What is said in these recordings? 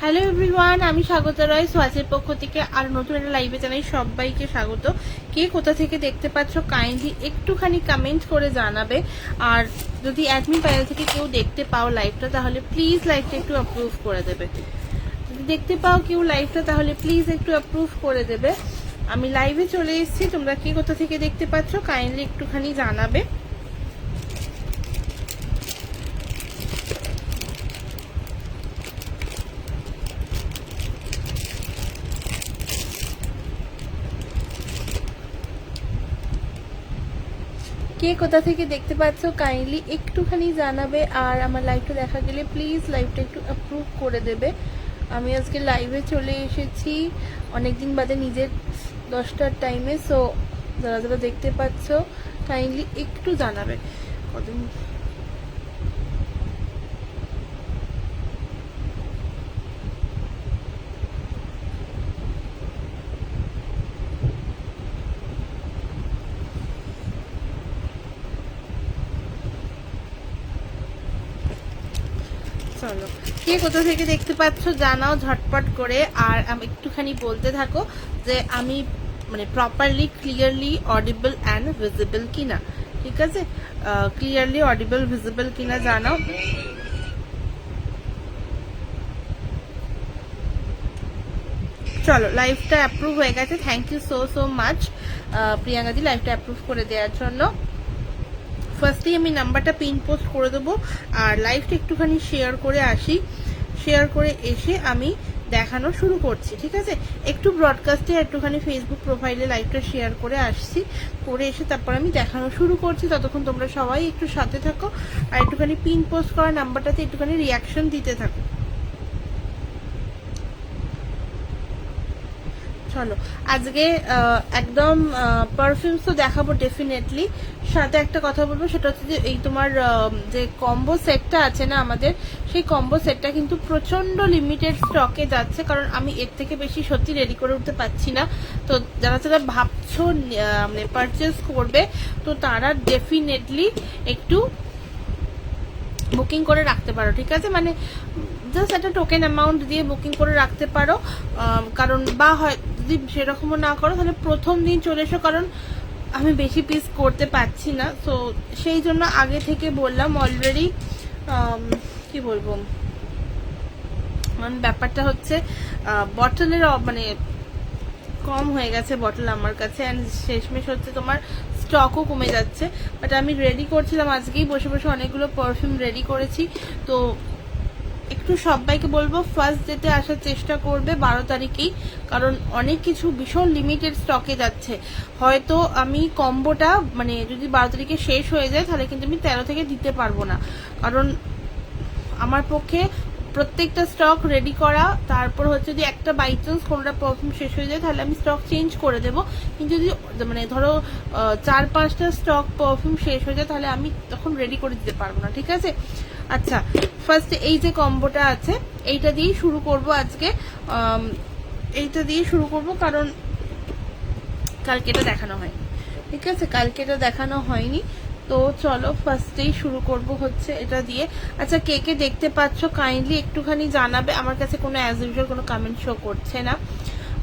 Hello everyone, আমি স্বাগত রায় সোয়াচের পক্ষ থেকে আর নতুন একটা লাইভে জানাই সবাইকে স্বাগত। কে কোথা থেকে দেখতে পাচ্ছ কাইন্ডলি একটুখানি কমেন্ট করে জানাবে। আর যদি অ্যাডমিন প্যানেল থেকে কেউ দেখতে পাও লাইভটা, তাহলে প্লিজ লাইভটা একটু অ্যাপ্রুভ করে দেবে। যদি দেখতে পাও কেউ লাইভটা, তাহলে প্লিজ একটু অ্যাপ্রুভ করে দেবে। আমি লাইভে চলে এসেছি, তোমরা কে কোথা থেকে দেখতে পাচ্ছ কাইন্ডলি একটুখানি জানাবে। কে কোথা থেকে দেখতে পাচ্ছ কাইন্ডলি একটুখানি জানাবে। আর আমার লাইভটা দেখা গেলে প্লিজ লাইভটা একটু অ্যাপ্রুভ করে দেবে। আমি আজকে লাইভে চলে এসেছি অনেকদিন বাদে নিজের 10টার টাইমে। সো যারা যারা দেখতে পাচ্ছ কাইন্ডলি একটু জানাবে। কদিন চলো, কে কোথা থেকে দেখতে পাচ্ছ জানাও ঝটপট করে। আর আমি একটুখানি বলতে থাকো যে আমি মানে properly clearly audible and visible কিনা। ঠিক আছে, ক্লিয়ারলি অডিবল ভিজিবল কিনা জানাও। চলো, লাইভটা অ্যাপ্রুভ হয়ে গেছে। Thank you so so much প্রিয়াঙ্কাদি লাইভটা অ্যাপ্রুভ করে দেওয়ার জন্য। ফার্স্টেই আমি নাম্বারটা পিন পোস্ট করে দেবো আর লাইভটা একটুখানি শেয়ার করে আসি। শেয়ার করে এসে আমি দেখানো শুরু করছি। ঠিক আছে, একটু ব্রডকাস্টে একটুখানি ফেসবুক প্রোফাইলে লাইভটা শেয়ার করে আসছি, করে এসে তারপর আমি দেখানো শুরু করছি। ততক্ষণ তোমরা সবাই একটু সাথে থাকো আর একটুখানি পিন পোস্ট করা নাম্বারটাতে একটুখানি রিয়াকশন দিতে থাকো। চলো, আজকে একদম পারফিউমস তো দেখাবো ডেফিনেটলি। সাথে একটা কথা বলবো, সেটা হচ্ছে যে এই তোমার যে কম্বো সেটটা আছে না আমাদের, সেই কম্বো সেটটা কিন্তু প্রচন্ড লিমিটেড স্টকে যাচ্ছে। কারণ আমি এর থেকে বেশি সত্যি রেডি করে উঠতে পারছি না। তো যারা যারা ভাবছো মানে পারচেস করবে, তো তারা ডেফিনেটলি একটু বুকিং করে রাখতে পারো। ঠিক আছে, মানে জাস্ট একটা টোকেন অ্যামাউন্ট দিয়ে বুকিং করে রাখতে পারো। কারণ বা হয় যদি সেরকমও না করো, তাহলে প্রথম দিন চলে এসো। কারণ আমি বেশি পিস করতে পারছি না, তো সেই জন্য আগে থেকে বললাম অলরেডি। কি বলবো, মানে ব্যাপারটা হচ্ছে বটলের মানে কম হয়ে গেছে বটল আমার কাছে। অ্যান্ড শেষমেশ হচ্ছে তোমার স্টকও কমে যাচ্ছে। বাট আমি রেডি করছিলাম, আজকেই বসে বসে অনেকগুলো পারফিউম রেডি করেছি। তো একটু সবাইকে বলবো ফার্স্ট ডেতে আসার চেষ্টা করবে 12 তারিখেই। কারণ অনেক কিছু ভীষণ লিমিটেড স্টকে যাচ্ছে। হয়তো আমি কম্বোটা মানে যদি 12 তারিখে শেষ হয়ে যায়, তাহলে কিন্তু আমি 13 থেকে দিতে পারবো না। কারণ আমার পক্ষে প্রত্যেকটা স্টক রেডি করা, তারপর হচ্ছে যদি একটা বাই চান্স কোনোটা পারফিউম শেষ হয়ে যায়, তাহলে আমি স্টক চেঞ্জ করে দেবো। কিন্তু যদি মানে ধরো 4-5টা স্টক পারফিউম শেষ হয়ে যায়, তাহলে আমি তখন রেডি করে দিতে পারবো না। ঠিক আছে, আচ্ছা ফার্স্ট এই যে কম্বোটা আছে এইটা দিয়েই শুরু করব আজকে। এইটা দিয়ে শুরু করব কারণ কালকে এটা দেখানো হয়নি। ঠিক আছে, কালকে এটা দেখানো হয়নি। তো চলো ফার্স্টেই শুরু করব হচ্ছে এটা দিয়ে। আচ্ছা, কে কে দেখতে পাচ্ছ কাইন্ডলি একটুখানি জানাবে। আমার কাছে কোনো অ্যাজ ইউজুয়াল কোনো কমেন্ট শো করছে না।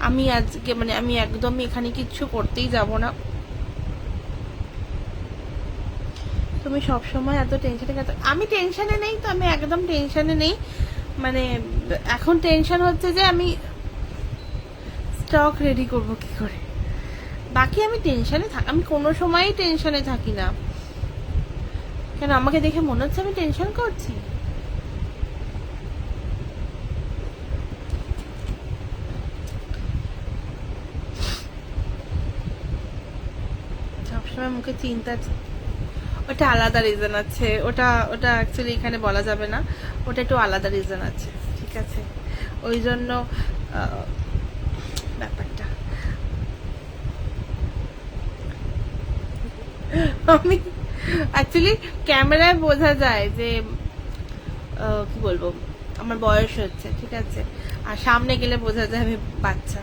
আমি আজকে মানে আমি একদমই এখানে কিচ্ছু করতেই যাব না। তুমি সবসময় এত টেনশনে কেন? আমি টেনশনে নেই তো, আমি একদম টেনশনে নেই। মানে এখন টেনশন হচ্ছে যে আমি স্টক রেডি করব কি করে। বাকি আমি টেনশনে থাকি, আমি কোনো সময়ই টেনশনে থাকি না। কেন আমাকে দেখে মনে হচ্ছে আমি টেনশন করছি? সবসময় মুখে চিন্তা, ওটা আলাদা রিজন আছে। ওটা ওটা অ্যাকচুয়ালি এখানে বলা যাবে না। ওটা একটু আলাদা রিজন আছে। ঠিক আছে, ওই জন্য ব্যাপারটা আমি অ্যাকচুয়ালি ক্যামেরায় বোঝা যায় যে কি বলবো আমার বয়স হচ্ছে। ঠিক আছে, আর সামনে গেলে বোঝা যায় আমি বাচ্চা।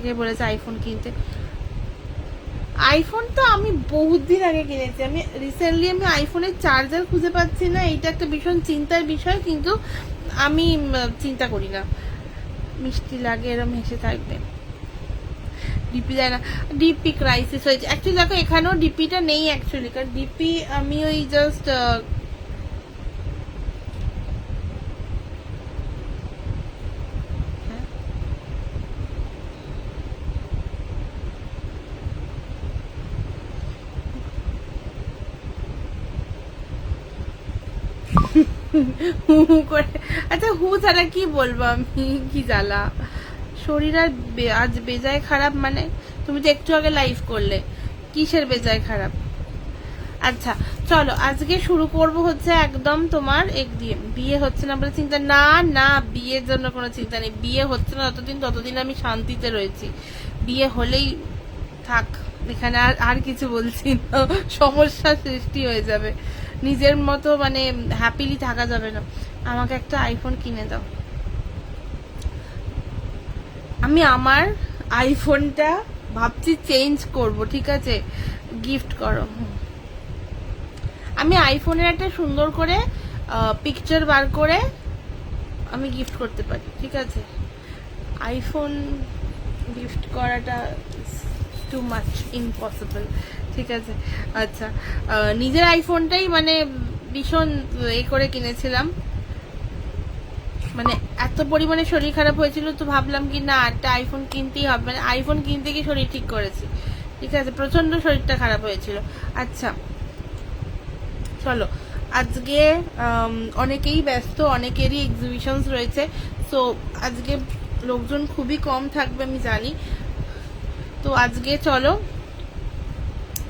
কে বলেছে আইফোন কিনতে? আইফোন তো আমি বহুত দিন আগে কিনেছি। আমি রিসেন্টলি আমি আইফোনের চার্জার খুঁজে পাচ্ছি না, এইটা একটা ভীষণ চিন্তার বিষয়। কিন্তু আমি চিন্তা করি না, মিষ্টি লাগে এরম হেসে থাকবে। ডিপি দেয় না, ডিপি ক্রাইসিস হয়েছে অ্যাকচুয়ালি। দেখো এখানেও ডিপিটা নেই অ্যাকচুয়ালি, কারণ ডিপি আমি ওই জাস্ট হু হু করে, আচ্ছা হু ছাড়া কি বলবো আমি, কি জ্বালা শরীর। আর আজ বেজায় খারাপ মানে, তুমি তো একটু আগে লাইভ করলে, কিসের বেজায় খারাপ? আচ্ছা চলো আজকে শুরু করব হচ্ছে একদম তোমার এক দিয়ে। বিয়ে হচ্ছে না বলে চিন্তা না, না বিয়ের জন্য কোনো চিন্তা নেই, বিয়ে হচ্ছে না ততদিন আমি শান্তিতে রয়েছি। বিয়ে হলেই থাক, এখানে আর কিছু বলছি না, সমস্যা সৃষ্টি হয়ে যাবে, নিজের মতো মানে হ্যাপিলি থাকা যাবে না। আমাকে একটা আইফোন কিনে দাও। আমি আমার আইফোনটা ভাবছি চেঞ্জ করব, ঠিক আছে? গিফট করো। আমি আইফোনের একটা সুন্দর করে পিকচার বার করে আমি গিফট করতে পারি, ঠিক আছে? আইফোন গিফট করাটা টু মাচ ইম্পসিবল, ঠিক আছে? আচ্ছা নিজের আইফোনটাই মানে ভীষণ এ করে কিনেছিলাম, মানে এত পরিমাণে শরীর খারাপ হয়েছিল তো ভাবলাম কি না একটা আইফোন কিনতেই হবে, মানে আইফোন কিনতে গিয়ে শরীর ঠিক করেছি, ঠিক আছে? প্রচন্ড শরীরটা খারাপ হয়েছিল। আচ্ছা চলো আজকে অনেকেই ব্যস্ত, অনেকেরই এক্সিবিশনস রয়েছে, সো আজকে লোকজন খুবই কম থাকবে আমি জানি। তো আজকে চলো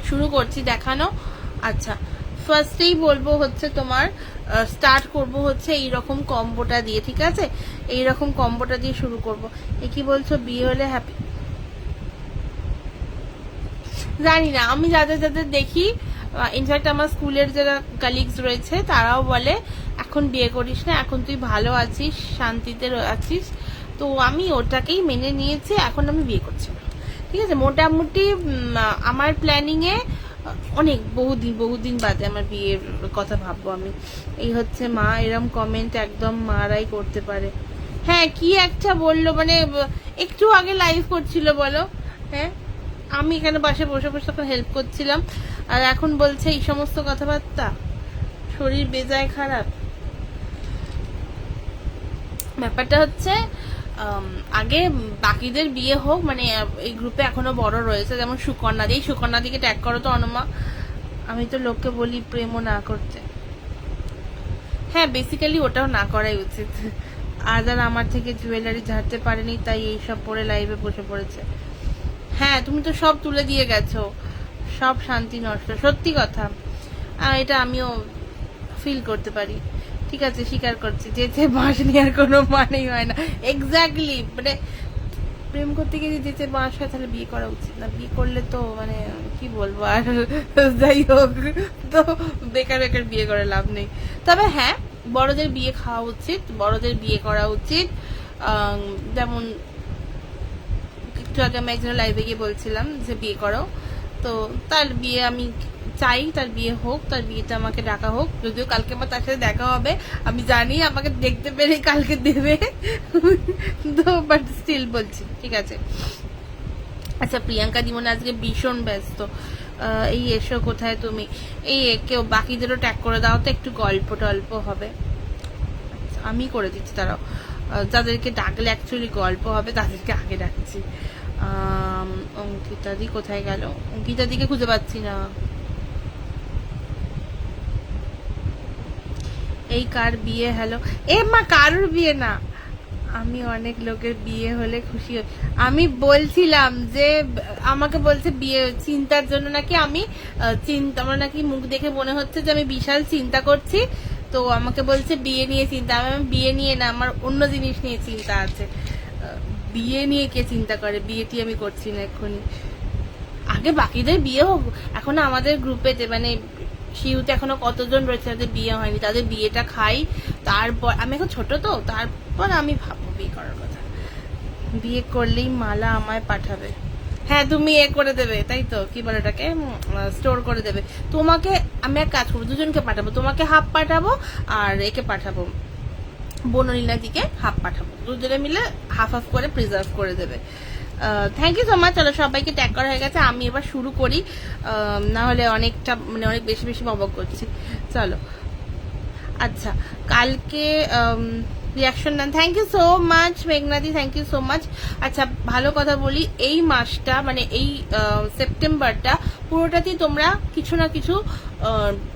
শুরু করছি দেখানো। আচ্ছা ফার্স্টেই বলবো হচ্ছে তোমার স্টার্ট করব হচ্ছে এইরকম কম্বোটা দিয়ে, ঠিক আছে? এইরকম কম্বোটা দিয়ে শুরু করব। এ কি বলছো বিয়ে হলে হ্যাপি? জানি না, আমি যাদের যাদের দেখি, ইনফ্যাক্ট আমার স্কুলের যারা কালিগস রয়েছে তারাও বলে এখন বিয়ে করিস না, এখন তুই ভালো আছিস, শান্তিতে আছিস। তো আমি ওটাকেই মেনে নিয়েছি, এখন আমি বিয়ে করছি না, ঠিক আছে? মোটামুটি আমার প্ল্যানিং এ অনেক বহুদিন বাদে আমার বিয়ের কথা ভাববো আমি। এই হচ্ছে মা, এরম কমেন্ট একদম মারাই করতে পারে। হ্যাঁ কি একটা বললো, মানে একটু আগে লাইভ করছিল বলো, হ্যাঁ আমি এখানে বাসে বসে বসে তখন হেল্প করছিলাম, আর এখন বলছে এই সমস্ত কথাবার্তা, শরীর বেজায় খারাপ। ব্যাপারটা হচ্ছে আগে বাকিদের বিয়ে হোক, মানে এই গ্রুপে এখনো বড় রয়েছে যেমন সুকন্যা দি, সুকন্যা দিকে ট্যাগ করো তো অনুমা। আমি তো লোককে বলি প্রেমও না করতে, হ্যাঁ বেসিক্যালি ওটাও না করাই উচিত। আজ আর আমার থেকে জুয়েলারি ঝাড়তে পারেনি তাই এইসব পরে লাইভে বসে পড়েছে। হ্যাঁ তুমি তো সব তুলে দিয়ে গেছো, সব শান্তি নষ্ট, সত্যি কথা। এটা আমিও ফিল করতে পারি, ঠিক আছে? স্বীকার করছি, যেচে বাঁশ নেওয়ার কোনো মানেই হয় না। এক্স্যাক্টলি, মানে প্রেম করতে গিয়ে যেচে বাঁশ হয় তাহলে বিয়ে করা উচিত না, বিয়ে করলে তো মানে কি বলবো আর, যাই হোক, তো বেকার বেকার বিয়ে করে লাভ নেই। তবে হ্যাঁ বড়দের বিয়ে খাওয়া উচিত, বড়দের বিয়ে করা উচিত। যেমন একটু আগে আমি একজন লাইভে গিয়ে বলছিলাম যে বিয়ে করো, তো তার বিয়ে আমি চাই, তার বিয়ে হোক, তার বিয়েতে আমাকে ডাকা হোক, যদিও কালকে আমার তার সাথে দেখা হবে, আমি জানি আমাকে দেখতে পেরে কালকে দেবে, তো বাট স্টিল বলছি, ঠিক আছে? আচ্ছা প্রিয়াঙ্কা দিমন আজকে ভীষণ ব্যস্ত, এই এসো কোথায় তুমি, এই কেউ বাকিদেরও ট্যাগ করে দাও তো, একটু গল্প টল্প হবে। আমি করে দিচ্ছি, তারাও যাদেরকে ডাকলে অ্যাকচুয়ালি গল্প হবে তাদেরকে আগে ডাকছি। অঙ্কিতা দি কোথায় গেল? অঙ্কিতা দিকে খুঁজে পাচ্ছি না। এই কার বিয়ে? হ্যালো এ মা, কারোর বিয়ে না, আমি অনেক লোকের বিয়ে হলে খুশি হই। আমি বলছিলাম যে আমাকে বলছে বিয়ে চিন্তার জন্য নাকি আমি চিন্তা, আমার নাকি মুখ দেখে মনে হচ্ছে যে আমি বিশাল চিন্তা করছি, তো আমাকে বলছে বিয়ে নিয়ে চিন্তা। আমি বিয়ে নিয়ে না, আমার অন্য জিনিস নিয়ে চিন্তা আছে। বিয়ে নিয়ে কে চিন্তা করে? বিয়েটি আমি করছি না এক্ষুনি, আগে বাকিদের বিয়ে হোক। এখন আমাদের গ্রুপেতে মানে শিউতে এখনো কতজন রয়েছে যাদের বিয়ে হয়নি, তাদের বিয়েটা খাই, তারপর আমি এখন ছোট তো, তারপর আমি ভাববো বিয়ে করার কথা। বিয়ে করলেই মালা আমায় পাঠাবে? হ্যাঁ তুমি এ করে দেবে তাই তো, কি বলে এটাকে, স্টোর করে দেবে। তোমাকে আমি এক কাজ করবো, দুজনকে পাঠাবো, তোমাকে হাফ পাঠাবো আর একে পাঠাবো, বনলীলাদিকে হাফ পাঠাবো, দুজনে মিলে হাফ হাফ করে প্রিজার্ভ করে দেবে। Thank you so much. চলো সবাইকে ট্যাগ করা হয়ে গেছে, আমি এবার শুরু করি, না হলে অনেকটা মানে অনেক বেশি বেশি বকবক করছি। চলো আচ্ছা, কালকে রিয়াকশন দেন, থ্যাংক ইউ সো মাচ মেঘনাদি, থ্যাংক ইউ সো মাচ। আচ্ছা ভালো কথা বলি, এই মাসটা মানে এই সেপ্টেম্বরটা পুরোটাতেই তোমরা কিছু না কিছু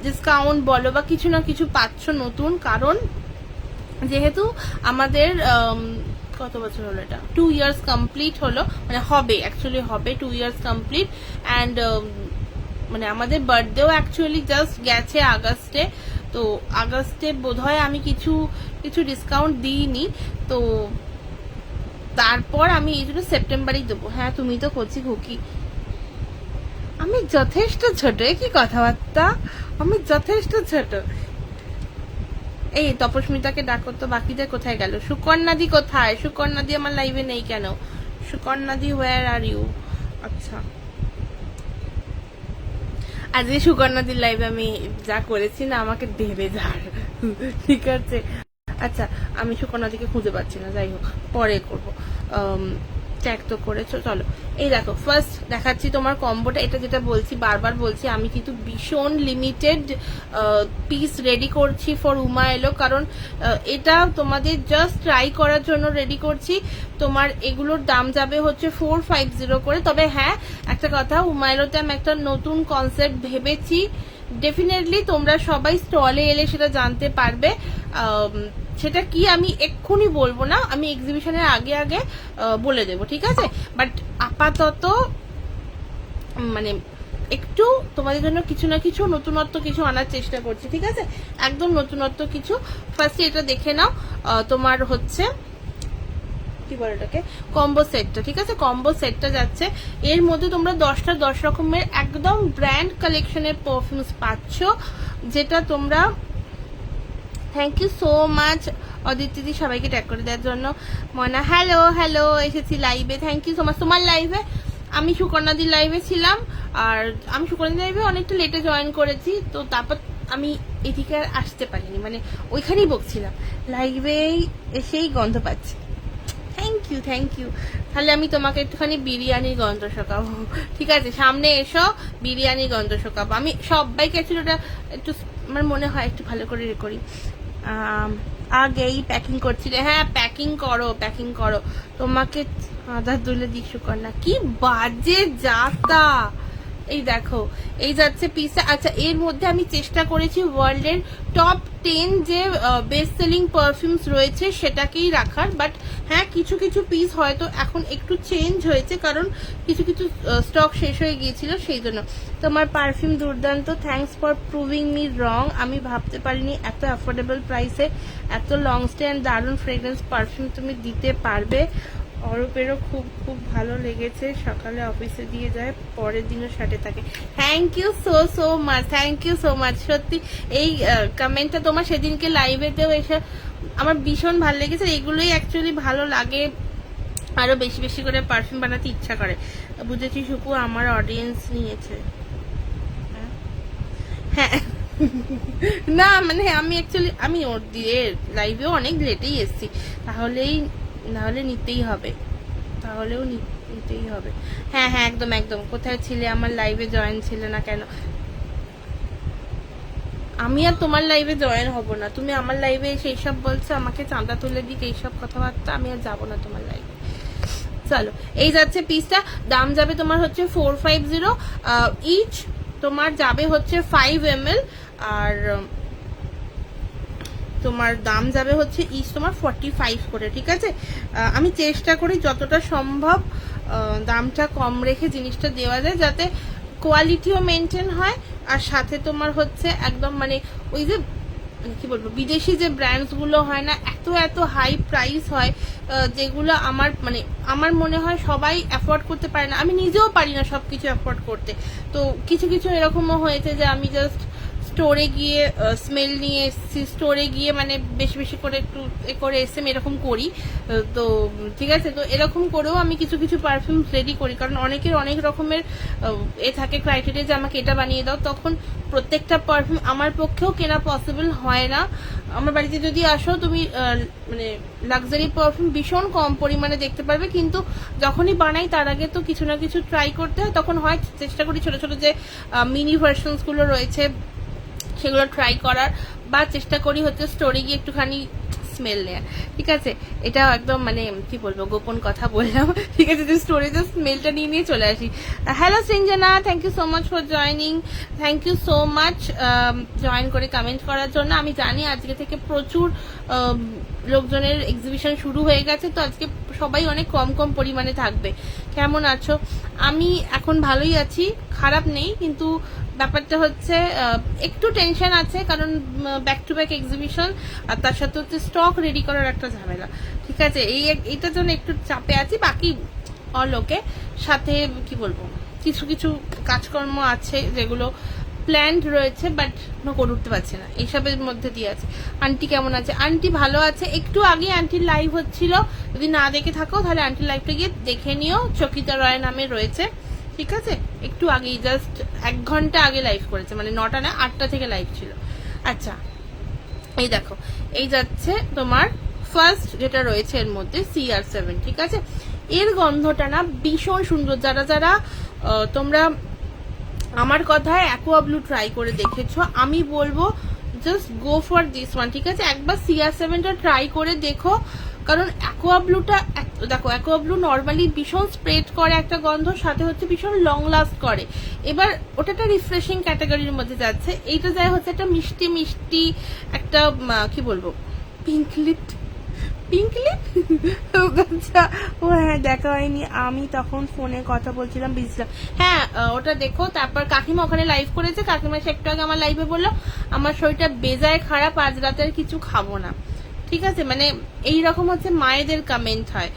ডিসকাউন্ট বলো বা কিছু না কিছু পাচ্ছ নতুন, কারণ যেহেতু আমাদের কত বছর হলো, এটা 2 ইয়ার্স কমপ্লিট হলো, মানে হবে অ্যাকচুয়ালি হবে 2 ইয়ার্স কমপ্লিট। অ্যান্ড মানে আমাদের বার্থডেও অ্যাকচুয়ালি জাস্ট গেছে আগস্টে, তো আগস্টে বোধহয় আমি কিছু কিছু ডিসকাউন্ট দিইনি, তো তারপর আমি এই জন্য সেপ্টেম্বরেই দেবো। হ্যাঁ তুমি তো কচি খুকি, আমি যথেষ্ট ছোট, কি কথাবার্তা, আমি যথেষ্ট ছোট। এই তপস্মিতাকে ডাকো তো, বাকিদের কোথায় গেল? সুকন্যাদি কোথায়? সুকন্যাদি আমার লাইভে নেই কেন? সুকন্যাদি হোয়ার আর ইউ? আচ্ছা আজকে সুকন্যাদির লাইভে আমি যা করেছি না, আমাকে দেবে ধার, ঠিক আছে? আচ্ছা আমি সুকন্যাদিকে খুঁজে পাচ্ছি না, যাই হোক পরে করবো। ট্যাগ তো করেছো, চলো এই দেখো ফার্স্ট দেখাচ্ছি তোমার কম্বোটা। এটা যেটা বলছি বারবার বলছি, আমি কিন্তু ভীষণ লিমিটেড পিস রেডি করছি ফর উমা এলো, কারণ এটা তোমাদের জাস্ট ট্রাই করার জন্য রেডি করছি। তোমার এগুলোর দাম যাবে হচ্ছে 450 করে। তবে হ্যাঁ একটা কথা, উমা এলোতে আমি একটা নতুন কনসেপ্ট ভেবেছি, ডেফিনেটলি তোমরা সবাই স্টলে এলে সেটা জানতে পারবে। সেটা কি আমি এক্ষুনি বলবো না, আমি এক্সিবিশনের আগে আগে বলে দেবো, ঠিক আছে? বাট আপাতত মানে একটু তোমাদের জন্য কিছু না কিছু নতুনত্ব কিছু আনার চেষ্টা করছি, ঠিক আছে? একদম নতুনত্ব কিছু। ফার্স্টে এটা দেখে নাও, তোমার হচ্ছে কি বলে এটাকে, কম্বো সেটটা, ঠিক আছে? কম্বো সেটটা যাচ্ছে, এর মধ্যে তোমরা 10টা 10 রকমের একদম ব্র্যান্ড কালেকশনের পারফিউমস পাচ্ছ, যেটা তোমরা থ্যাংক ইউ সো মাচ অদিতিদি সবাইকে ট্যাগ করে দেওয়ার জন্য। ময়না হ্যালো হ্যালো, এসেছি লাইভে, থ্যাংক ইউ সো মাচ। তোমার লাইভে আমি সুকন্যাদির লাইভে ছিলাম, আর আমি সুকন্যাদির লাইভে অনেকটা লেটে জয়েন করেছি, তো তারপর আমি এদিকে আর আসতে পারিনি, মানে ওইখানেই বকছিলাম, লাইভেই এসেই গন্ধ পাচ্ছি। Thank you thank you. তাহলে আমি তোমাকে একটুখানি বিরিয়ানির গন্ধ শোকাবো, ঠিক আছে? সামনে এসো, বিরিয়ানির গন্ধ শোকাবো। আমি সবাইকে অ্যাকচুয়ালি ওটা একটু আমার মনে হয় একটু ভালো করে করি। আগেই প্যাকিং করছি রে, হ্যাঁ প্যাকিং করো প্যাকিং করো। তোমাকে আদা তুলে দিই সুকন্যা, কি বাজে যাতা। এই দেখো এই যাচ্ছে পিসটা। আচ্ছা এর মধ্যে আমি চেষ্টা করেছি ওয়ার্ল্ডের টপ 10 যে বেস্ট সেলিং পারফিউমস রয়েছে সেটাকেই রাখার, বাট হ্যাঁ কিছু কিছু পিস হয়তো এখন একটু চেঞ্জ হয়েছে, কারণ কিছু কিছু স্টক শেষ হয়ে গিয়েছিল, সেই জন্য। তোমার পারফিউম দুর্দান্ত, থ্যাঙ্কস ফর প্রুভিং মি রং। আমি ভাবতে পারিনি এত অ্যাফোর্ডেবল প্রাইসে এত লং স্টে অ্যান্ড দারুণ ফ্রেগ্রেন্স পারফিউম তুমি দিতে পারবে। অরূপেরও খুব খুব ভালো লেগেছে, সকালে অফিসে দিয়ে যায়, পরের দিনও সাথে থাকে। Thank you so so much, thank you so much. সত্যি এই কমেন্টটা তোমার সেদিনকে লাইভেতেও এসে আমার ভীষণ ভালো লেগেছে। এগুলোই অ্যাকচুয়ালি ভালো লাগে, আরো বেশি বেশি করে পারফিউম বানাতে ইচ্ছা করে। বুঝেছি সুকু, আমার অডিয়েন্স নিয়েছে। হ্যাঁ না মানে আমি অ্যাকচুয়ালি আমি ওর দিয়ে লাইভেও অনেক লেটেই এসছি, নাহলে নিতেই হবে, তাহলেও নিতেই হবে। হ্যাঁ হ্যাঁ একদম একদম। কোথায় ছিলে? আমার লাইভে জয়েন ছিলে না কেন? আমি আর তোমার লাইভে জয়েন হব না, তুমি আমার লাইভে সেই সব বলছো, আমাকে চাঁদা তুলে দিক এইসব কথাবার্তা, আমি আর যাবো না তোমার লাইভে। চলো এই যাচ্ছে পিসটা, দাম যাবে তোমার হচ্ছে 450 ইচ, তোমার যাবে হচ্ছে 5 ml, আর তোমার দাম যাবে হচ্ছে ইচ তোমার 45 করে, ঠিক আছে? আমি চেষ্টা করি যতটা সম্ভব দামটা কম রেখে জিনিসটা দেওয়া যায়, যাতে কোয়ালিটিও মেনটেন হয়, আর সাথে তোমার হচ্ছে একদম মানে ওই যে কি বলবো বিদেশি যে ব্র্যান্ডস গুলো হয় না, এত এত হাই প্রাইস হয়, যেগুলো আমার মনে হয় সবাই অ্যাফোর্ড করতে পারে না, আমি নিজেও পারি না সবকিছু অ্যাফোর্ড করতে। তো কিছু কিছু এরকমও হয়েছে যে আমি জাস্ট স্টোরে গিয়ে স্মেল নিয়ে এসেছি, স্টোরে গিয়ে মানে বেশি বেশি করে একটু করে এসএম এরকম করি। তো ঠিক আছে, তো এরকম করেও আমি কিছু কিছু পারফিউম রেডি করি, কারণ অনেকের অনেক রকমের থাকে ক্রাইটেরিয়া যে আমাকে এটা বানিয়ে দাও, তখন প্রত্যেকটা পারফিউম আমার পক্ষেও কেনা পসিবল হয় না। আমার বাড়িতে যদি আসো তুমি মানে লাক্সারি পারফিউম ভীষণ কম পরিমাণে দেখতে পারবে, কিন্তু যখনই বানাই তার আগে তো কিছু না কিছু ট্রাই করতে হয়। তখন হয় চেষ্টা করি ছোট ছোট যে মিনি ভার্সনসগুলো রয়েছে সেগুলো ট্রাই করার, বা চেষ্টা করি হচ্ছে স্টোরে গিয়ে একটুখানি স্মেল নেয়া। ঠিক আছে, এটা একদম মানে কি বলবো গোপন কথা বললাম। ঠিক আছে, যে স্টোরেজে স্মেলটা নিয়ে চলে আসি। Hello Srinjana, thank you so much for joining, thank you so much join করে কমেন্ট করার জন্য। আমি জানি আজকে থেকে প্রচুর লোকজনের এক্সিবিশন শুরু হয়ে গেছে, তো আজকে সবাই অনেক কম কম পরিমাণে থাকবে। কেমন আছো? আমি এখন ভালোই আছি, খারাপ নেই, কিন্তু ব্যাপারটা হচ্ছে একটু টেনশন আছে, কারণ ব্যাক টু ব্যাক এক্সিবিশন, আর তার সাথে হচ্ছে স্টক রেডি করার একটা ঝামেলা। ঠিক আছে, এইটার জন্য একটু চাপে আছি। বাকি অলোকে সাথে কি বলবো, কিছু কিছু কাজকর্ম আছে যেগুলো প্ল্যান্ড রয়েছে, বাট করে উঠতে পারছি না, এইসবের মধ্যে দিয়ে আছে। আন্টি কেমন আছে? আন্টি ভালো আছে। একটু আগে আন্টির লাইভ হচ্ছিল, যদি না দেখে থাকো তাহলে আন্টির লাইভটা গিয়ে দেখে নিও, চকিতা রয় নামে রয়েছে। ঠিক আছে, একটু আগেই জাস্ট 1 ঘন্টা আগে লাইভ করেছে, মানে 9টা না 8টা থেকে লাইভ ছিল। আচ্ছা, এই দেখো, এই যাচ্ছে তোমার ফার্স্ট যেটা রয়েছে এর মধ্যে CR7। ঠিক আছে, এর গন্ধটা না ভীষণ সুন্দর। যারা যারা তোমরা আমার কথায় অ্যাকোয়া ব্লু ট্রাই করে দেখেছো, আমি বলবো just go for this one. ঠিক আছে, একবার CR7টা ট্রাই করে দেখো, কারণ অ্যাকোয়া ব্লুটা দেখো, অ্যাকোয়া ব্লু নর্মালি ভীষণ স্প্রেড করে একটা গন্ধ, সাথে হচ্ছে ভীষণ লং লাস্ট করে। এবার ওটা একটা রিফ্রেশিং ক্যাটাগরির মধ্যে যাচ্ছে, এইটা যায় হচ্ছে একটা মিষ্টি মিষ্টি একটা কি বলবো পিঙ্ক লিপ। আচ্ছা, ও হ্যাঁ, দেখা হয়নি, আমি তখন ফোনে কথা বলছিলাম, বুঝলাম। হ্যাঁ, ওটা দেখো। তারপর কাকিমা ওখানে লাইভ করেছে, কাকিমা সে একটু আগে আমার লাইভে বললো আমার শরীরটা বেজায় খারাপ, আজ রাতে আর কিছু খাবো না। ঠিক আছে, মানে এইরকম হচ্ছে মায়েদের কমেন্ট হয়,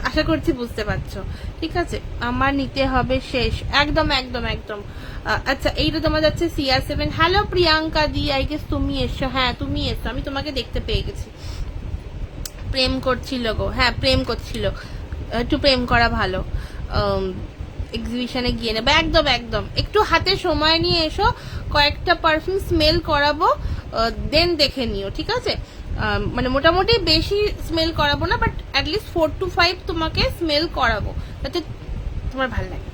আশা করছি বুঝতে পারছো। ঠিক আছে, আমার নিতে হবে শেষ, একদম একদম একদম। আচ্ছা, এইটা তোমার যাচ্ছে CR7। Hello Priyanka the, I guess তুমি এসছো। হ্যাঁ, তুমি এসছো, আমি তোমাকে দেখতে পেয়ে গেছি। প্রেম করছিল গো, হ্যাঁ প্রেম করছিল, একটু প্রেম করা ভালো, এক্সিবিশনে গিয়ে নেবে। একদম একদম, একটু হাতে সময় নিয়ে এসো, কয়েকটা পারফিউম স্মেল করাবো, দেন দেখে নিও। ঠিক আছে, মানে মোটামুটি বেশি স্মেল করাবো না, বাট অ্যাটলিস্ট 4 to 5 তোমাকে স্মেল করাবো, যাতে তোমার ভালো লাগে।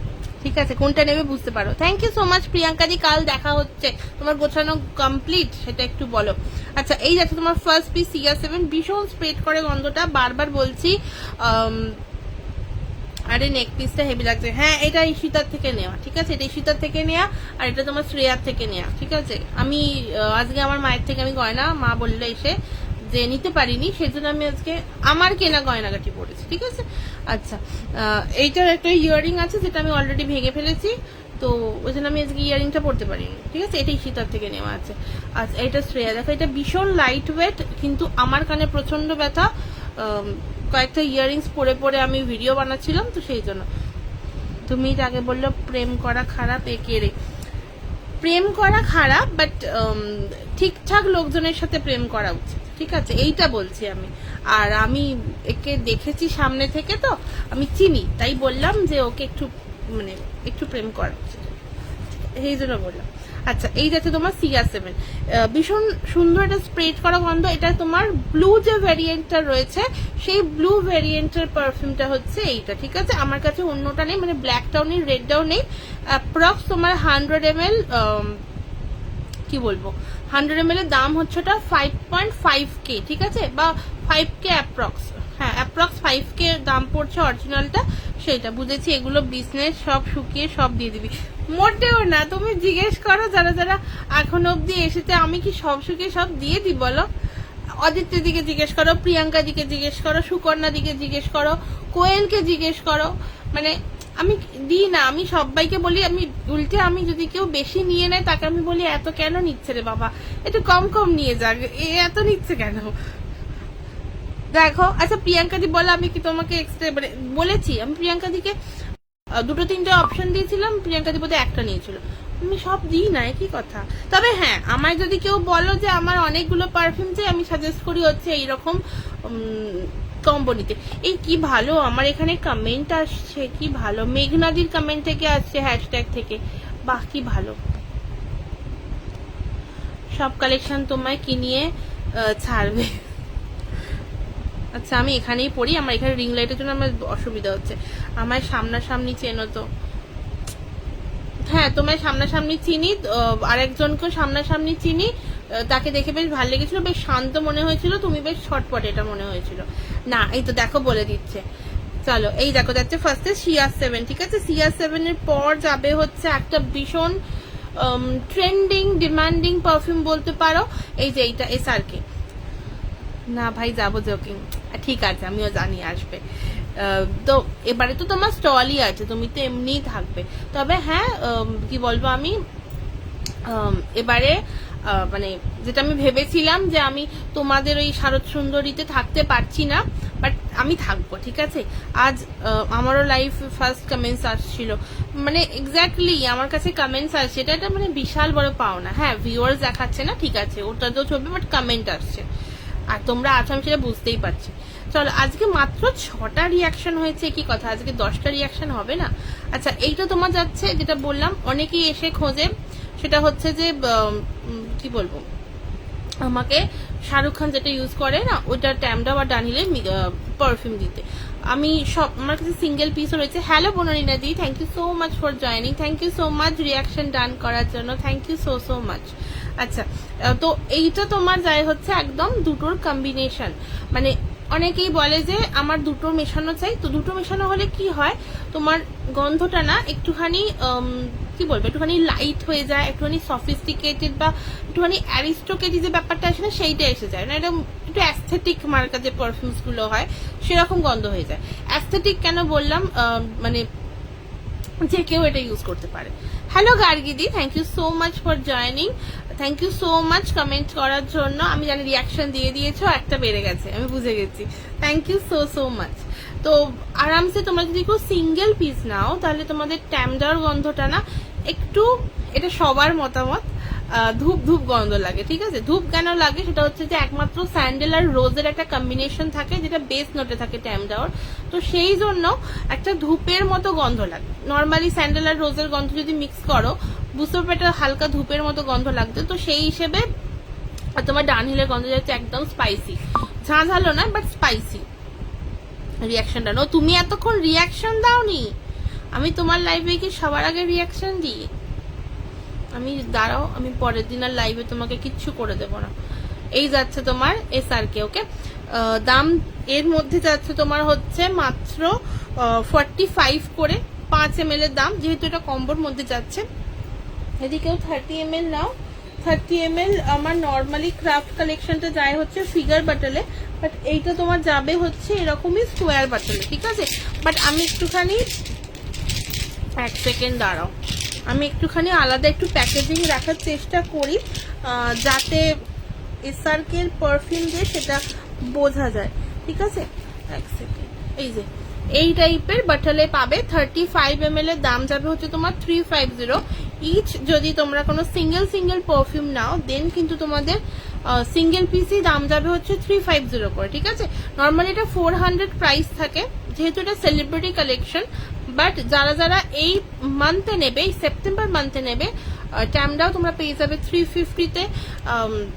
ঠিক আছে, কোনটা নেবে বুঝতে পারো। Thank you so much Priyanka di, কাল দেখা হচ্ছে। তোমার গোছানো কমপ্লিট সেটা একটু বলো। আচ্ছা, এই যাচ্ছে তোমার ফার্স্ট পিস CR7, ভীষণ স্প্রেড করে গন্ধটা, বারবার বলছি। আরে নেক পিসটা হেভি লাগছে। হ্যাঁ, এটা ঈশিতার থেকে নেওয়া। ঠিক আছে, এটা ঈশিতার থেকে নেওয়া, আর এটা তোমার শ্রেয়ার থেকে নেওয়া। ঠিক আছে, আমি আজকে আমার মায়ের থেকে আমি গয়না, মা বললো এসে যে নিতে পারিনি, সেজন্য আমি আজকে আমার কেনা গয়নাগাটি পড়েছি। ঠিক আছে, আচ্ছা, এইটার একটা ইয়ারিং আছে যেটা আমি অলরেডি ভেঙে ফেলেছি, তো ওই জন্য আমি আজকে ইয়ারিংটা পড়তে পারিনি। ঠিক আছে, এটা ঈশিতার থেকে নেওয়া আছে। আচ্ছা, এটা শ্রেয়া, দেখো এটা ভীষণ লাইট ওয়েট, কিন্তু আমার কানে প্রচন্ড ব্যথা, কয়েকটা ইয়ারিংস পরে পরে আমি ভিডিও বানাচ্ছিলাম, তো সেই জন্য। তুমি আগে বললো প্রেম করা খারাপ, একে রে প্রেম করা খারাপ, বাট ঠিকঠাক লোকজনের সাথে প্রেম করা উচিত। ঠিক আছে, এইটা বলছি আমি। আর আমি একে দেখেছি সামনে থেকে, তো আমি চিনি, তাই বললাম যে ওকে একটু মানে একটু প্রেম করা উচিত, এই জন্য বললাম। আচ্ছা, এই যাচ্ছে তোমার CR7, ভীষণ সুন্দর একটা স্প্রেড করা গন্ধ। এটা তোমার ব্লু যে ভ্যারিয়েন্টটা রয়েছে, সেই ব্লু ভ্যারিয়েন্টের পারফিউমটা হচ্ছে এইটা। ঠিক আছে, আমার কাছে অন্যটা নেই, মানে ব্ল্যাকটাও নেই, রেডটাও নেই। অ্যাপ্রক্স তোমার 100 ml, কি বলবো, 100 ml এর দাম হচ্ছে ওটা 5.5K। ঠিক আছে, বা 5K অ্যাপ্রক্স, হ্যাঁ অ্যাপ্রক্স 5K দাম পড়ছে অরিজিনালটা, সেইটা বুঝেছি। এগুলো বিজনেস, সব শুকিয়ে সব দিয়ে দিবি, মোটেও না। তুমি জিজ্ঞেস করো যারা যারা এখন অব্দি এসেছে, আমি কি সব শুকিয়ে সব দিয়ে দিই বলো? অদিত্য দিকে জিজ্ঞেস করো, প্রিয়াঙ্কা দিকে জিজ্ঞেস করো, সুকন্যা দিকে জিজ্ঞেস করো, কোয়েলকে জিজ্ঞেস করো, মানে আমি দিই না। আমি সবাইকে বলি, আমি উল্টে, আমি যদি কেউ বেশি নিয়ে নেয় তাকে আমি বলি এত কেন নিচ্ছে রে বাবা, একটু কম কম নিয়ে যাক, এত নিচ্ছে কেন। দেখো, আচ্ছা প্রিয়াঙ্কা দি বলো, আমি কি তোমাকে এক্সট্রা বলেছি? আমি প্রিয়াঙ্কা দিকে 2-3টে অপশন দিয়েছিলাম, প্রিয়াঙ্কা দি বোধহয় একটা নিয়েছিল। আমি সব দিই না, কি কথা। তবে হ্যাঁ, আমায় যদি কেউ বলো যে আমার অনেকগুলো পারফিউম চাই, আমি সাজেস্ট করি হচ্ছে এইরকম কম্বো নিতে। এই কি ভালো আমার এখানে কমেন্ট আসছে, কি ভালো, মেঘনাদির কমেন্ট থেকে আসছে, হ্যাশট্যাগ থেকে, বাহ কি ভালো। সব কালেকশন তোমায় কিনিয়ে ছাড়বে। আচ্ছা আমি এখানেই পড়ি, আমার এখানে রিং লাইটের জন্য আমার অসুবিধা হচ্ছে। আমার সামনাসামনি চেনো তো? হ্যাঁ তোমায় সামনাসামনি চিনি, আরেকজনকে সামনাসামনি চিনি, তাকে দেখে বেশ ভালো লেগেছিল, বেশ শান্ত মনে হয়েছিল, তুমি বেশ ছটপট এটা মনে হয়েছিল। না এই তো দেখো বলে দিচ্ছে। চলো এই দেখো যাচ্ছে ফার্স্টে CR7, ঠিক আছে। CR7 এর পর যাবে হচ্ছে একটা ভীষণ ট্রেন্ডিং ডিমান্ডিং পারফিউম বলতে পারো, এই যে এইটা SRK। না ভাই যাবো জোকিং, ঠিক আছে আমিও জানি আসবে। তো এবারে তো তোমার স্টলই আছে, তুমি তো এমনিই থাকবে। তবে হ্যাঁ কি বলবো আমি, এবারে মানে যেটা আমি ভেবেছিলাম যে আমি তোমাদের ওই শারদ সুন্দরীতে থাকতে পারছি না, বাট আমি থাকবো, ঠিক আছে। আজ আমারও লাইফ ফার্স্ট কমেন্টস আসছিল, মানে এক্স্যাক্টলি আমার কাছে কমেন্টস আসছে, এটা মানে বিশাল বড় পাওনা। হ্যাঁ ভিউয়ার্স দেখাচ্ছে না, ঠিক আছে, ওটা তো ছবি, বাট কমেন্ট আসছে, আর তোমরা আছো আমি সেটা বুঝতেই পারছি। চলো আজকে মাত্র 6টা রিয়াকশন হয়েছে, কি কথা, আজকে 10টা রিয়াকশন হবে না? আচ্ছা এইটা তোমার যাচ্ছে, যেটা বললাম অনেকেই এসে খোঁজে, সেটা হচ্ছে যে কি বলবো, আমাকে শাহরুখ খান যেটা ইউজ করে না, ওটা ট্যামডা বা ডানিলের পারফিউম দিতে। আমি সব, আমার কাছে সিঙ্গেল পিসও রয়েছে। Hello Bonrina di, thank you so much for joining, thank you so much reaction done করার জন্য, thank you so so much. আচ্ছা তো এইটা তোমার যায় হচ্ছে একদম দুটোর কম্বিনেশন, মানে অনেকেই বলে যে আমার দুটো মেশানো চাই, তো দুটো মেশানো হলে কি হয়, তোমার গন্ধটা না একটুখানি কি বলবো, একটুখানি লাইট হয়ে যায়, একটুখানি সফিস্টিকেটেড বা একটুখানি অ্যারিস্টোক্রেটি যে ব্যাপারটা আসে না, সেইটা এসে যায় না, এটা একটু অ্যাস্থেটিক মার্কা যে পারফিউমস গুলো হয় সেরকম গন্ধ হয়ে যায়। অ্যাস্থেটিক কেন বললাম, মানে যে কেউ এটা ইউজ করতে পারে। হ্যালো গার্গিদি, thank you so much for joining, thank you so much comment করার জন্য। আমি জানি রিয়াকশন দিয়ে দিয়েছো, একটা বেড়ে গেছে, আমি বুঝে গেছি, thank you so so much. তো আরামসে তোমরা যদি কেউ সিঙ্গেল পিস নাও, তাহলে তোমাদের ট্যামডার গন্ধটা না একটু, এটা সবার মতামত, ধূপ ধূপ গন্ধ লাগে, ঠিক আছে। ধূপ কেন লাগে, সেটা হচ্ছে যে একমাত্র স্যান্ডেল আর রোজের একটা কম্বিনেশন থাকে, যেটা বেস নোটে থাকে ট্যামডাওর, তো সেই জন্য একটা ধূপের মতো গন্ধ লাগে। নর্মালি স্যান্ডেল আর রোজের গন্ধ যদি মিক্স করো, বুঝতে পারবে একটা হালকা ধূপের মতো গন্ধ লাগবে, তো সেই হিসেবে তোমার ডানহিলের গন্ধ যাচ্ছে একদম স্পাইসি, ঝাঁঝালো না বাট স্পাইসি। রিয়াকশনটা নো, তুমি এতক্ষণ রিয়াকশন দাওনি, আমি তোমার লাইভে কি সবার আগে রিয়াকশন দিই? আমি দাঁড়াও, আমি পরের দিন আর লাইভে তোমাকে কিচ্ছু করে দেবো না। এই যাচ্ছে তোমার SRK, ওকে। দাম এর মধ্যে যাচ্ছে তোমার হচ্ছে মাত্র 45 করে 5 ml এর দাম, যেহেতু এটা কম্বোর মধ্যে যাচ্ছে। যদি কেউ 30 ml নাও, 30 ml আমার নর্মালি ক্রাফট কালেকশনটা যায় হচ্ছে ফিগার বাটলে, বাট এইটা তোমার যাবে হচ্ছে এরকমই স্কোয়ার বাটলে, ঠিক আছে। বাট আমি একটুখানি, এক সেকেন্ড দাঁড়াও, আমি একটুখানি আলাদা একটু প্যাকেজিং রাখার চেষ্টা করি, যাতে SRK এর পারফিউম দিয়ে সেটা বোঝা যায়, ঠিক আছে। এক সেকেন্ড, এই যে এই টাইপের বাটলে পাবে, 35 ml এর দাম যাবে হচ্ছে তোমার 350 ইচ। যদি তোমরা কোনো সিঙ্গেল পারফিউম নাও, দেন কিন্তু তোমাদের সিঙ্গেল পিসই দাম যাবে হচ্ছে 350 করে, ঠিক আছে। নর্মালি এটা 400 প্রাইস থাকে, যেহেতু এটা সেলিব্রিটি কালেকশন, বাট যারা যারা এই মান্থে নেবে, এই সেপ্টেম্বর মান্থে নেবে, ট্যামডাও তোমরা পেয়ে যাবে 350-তে।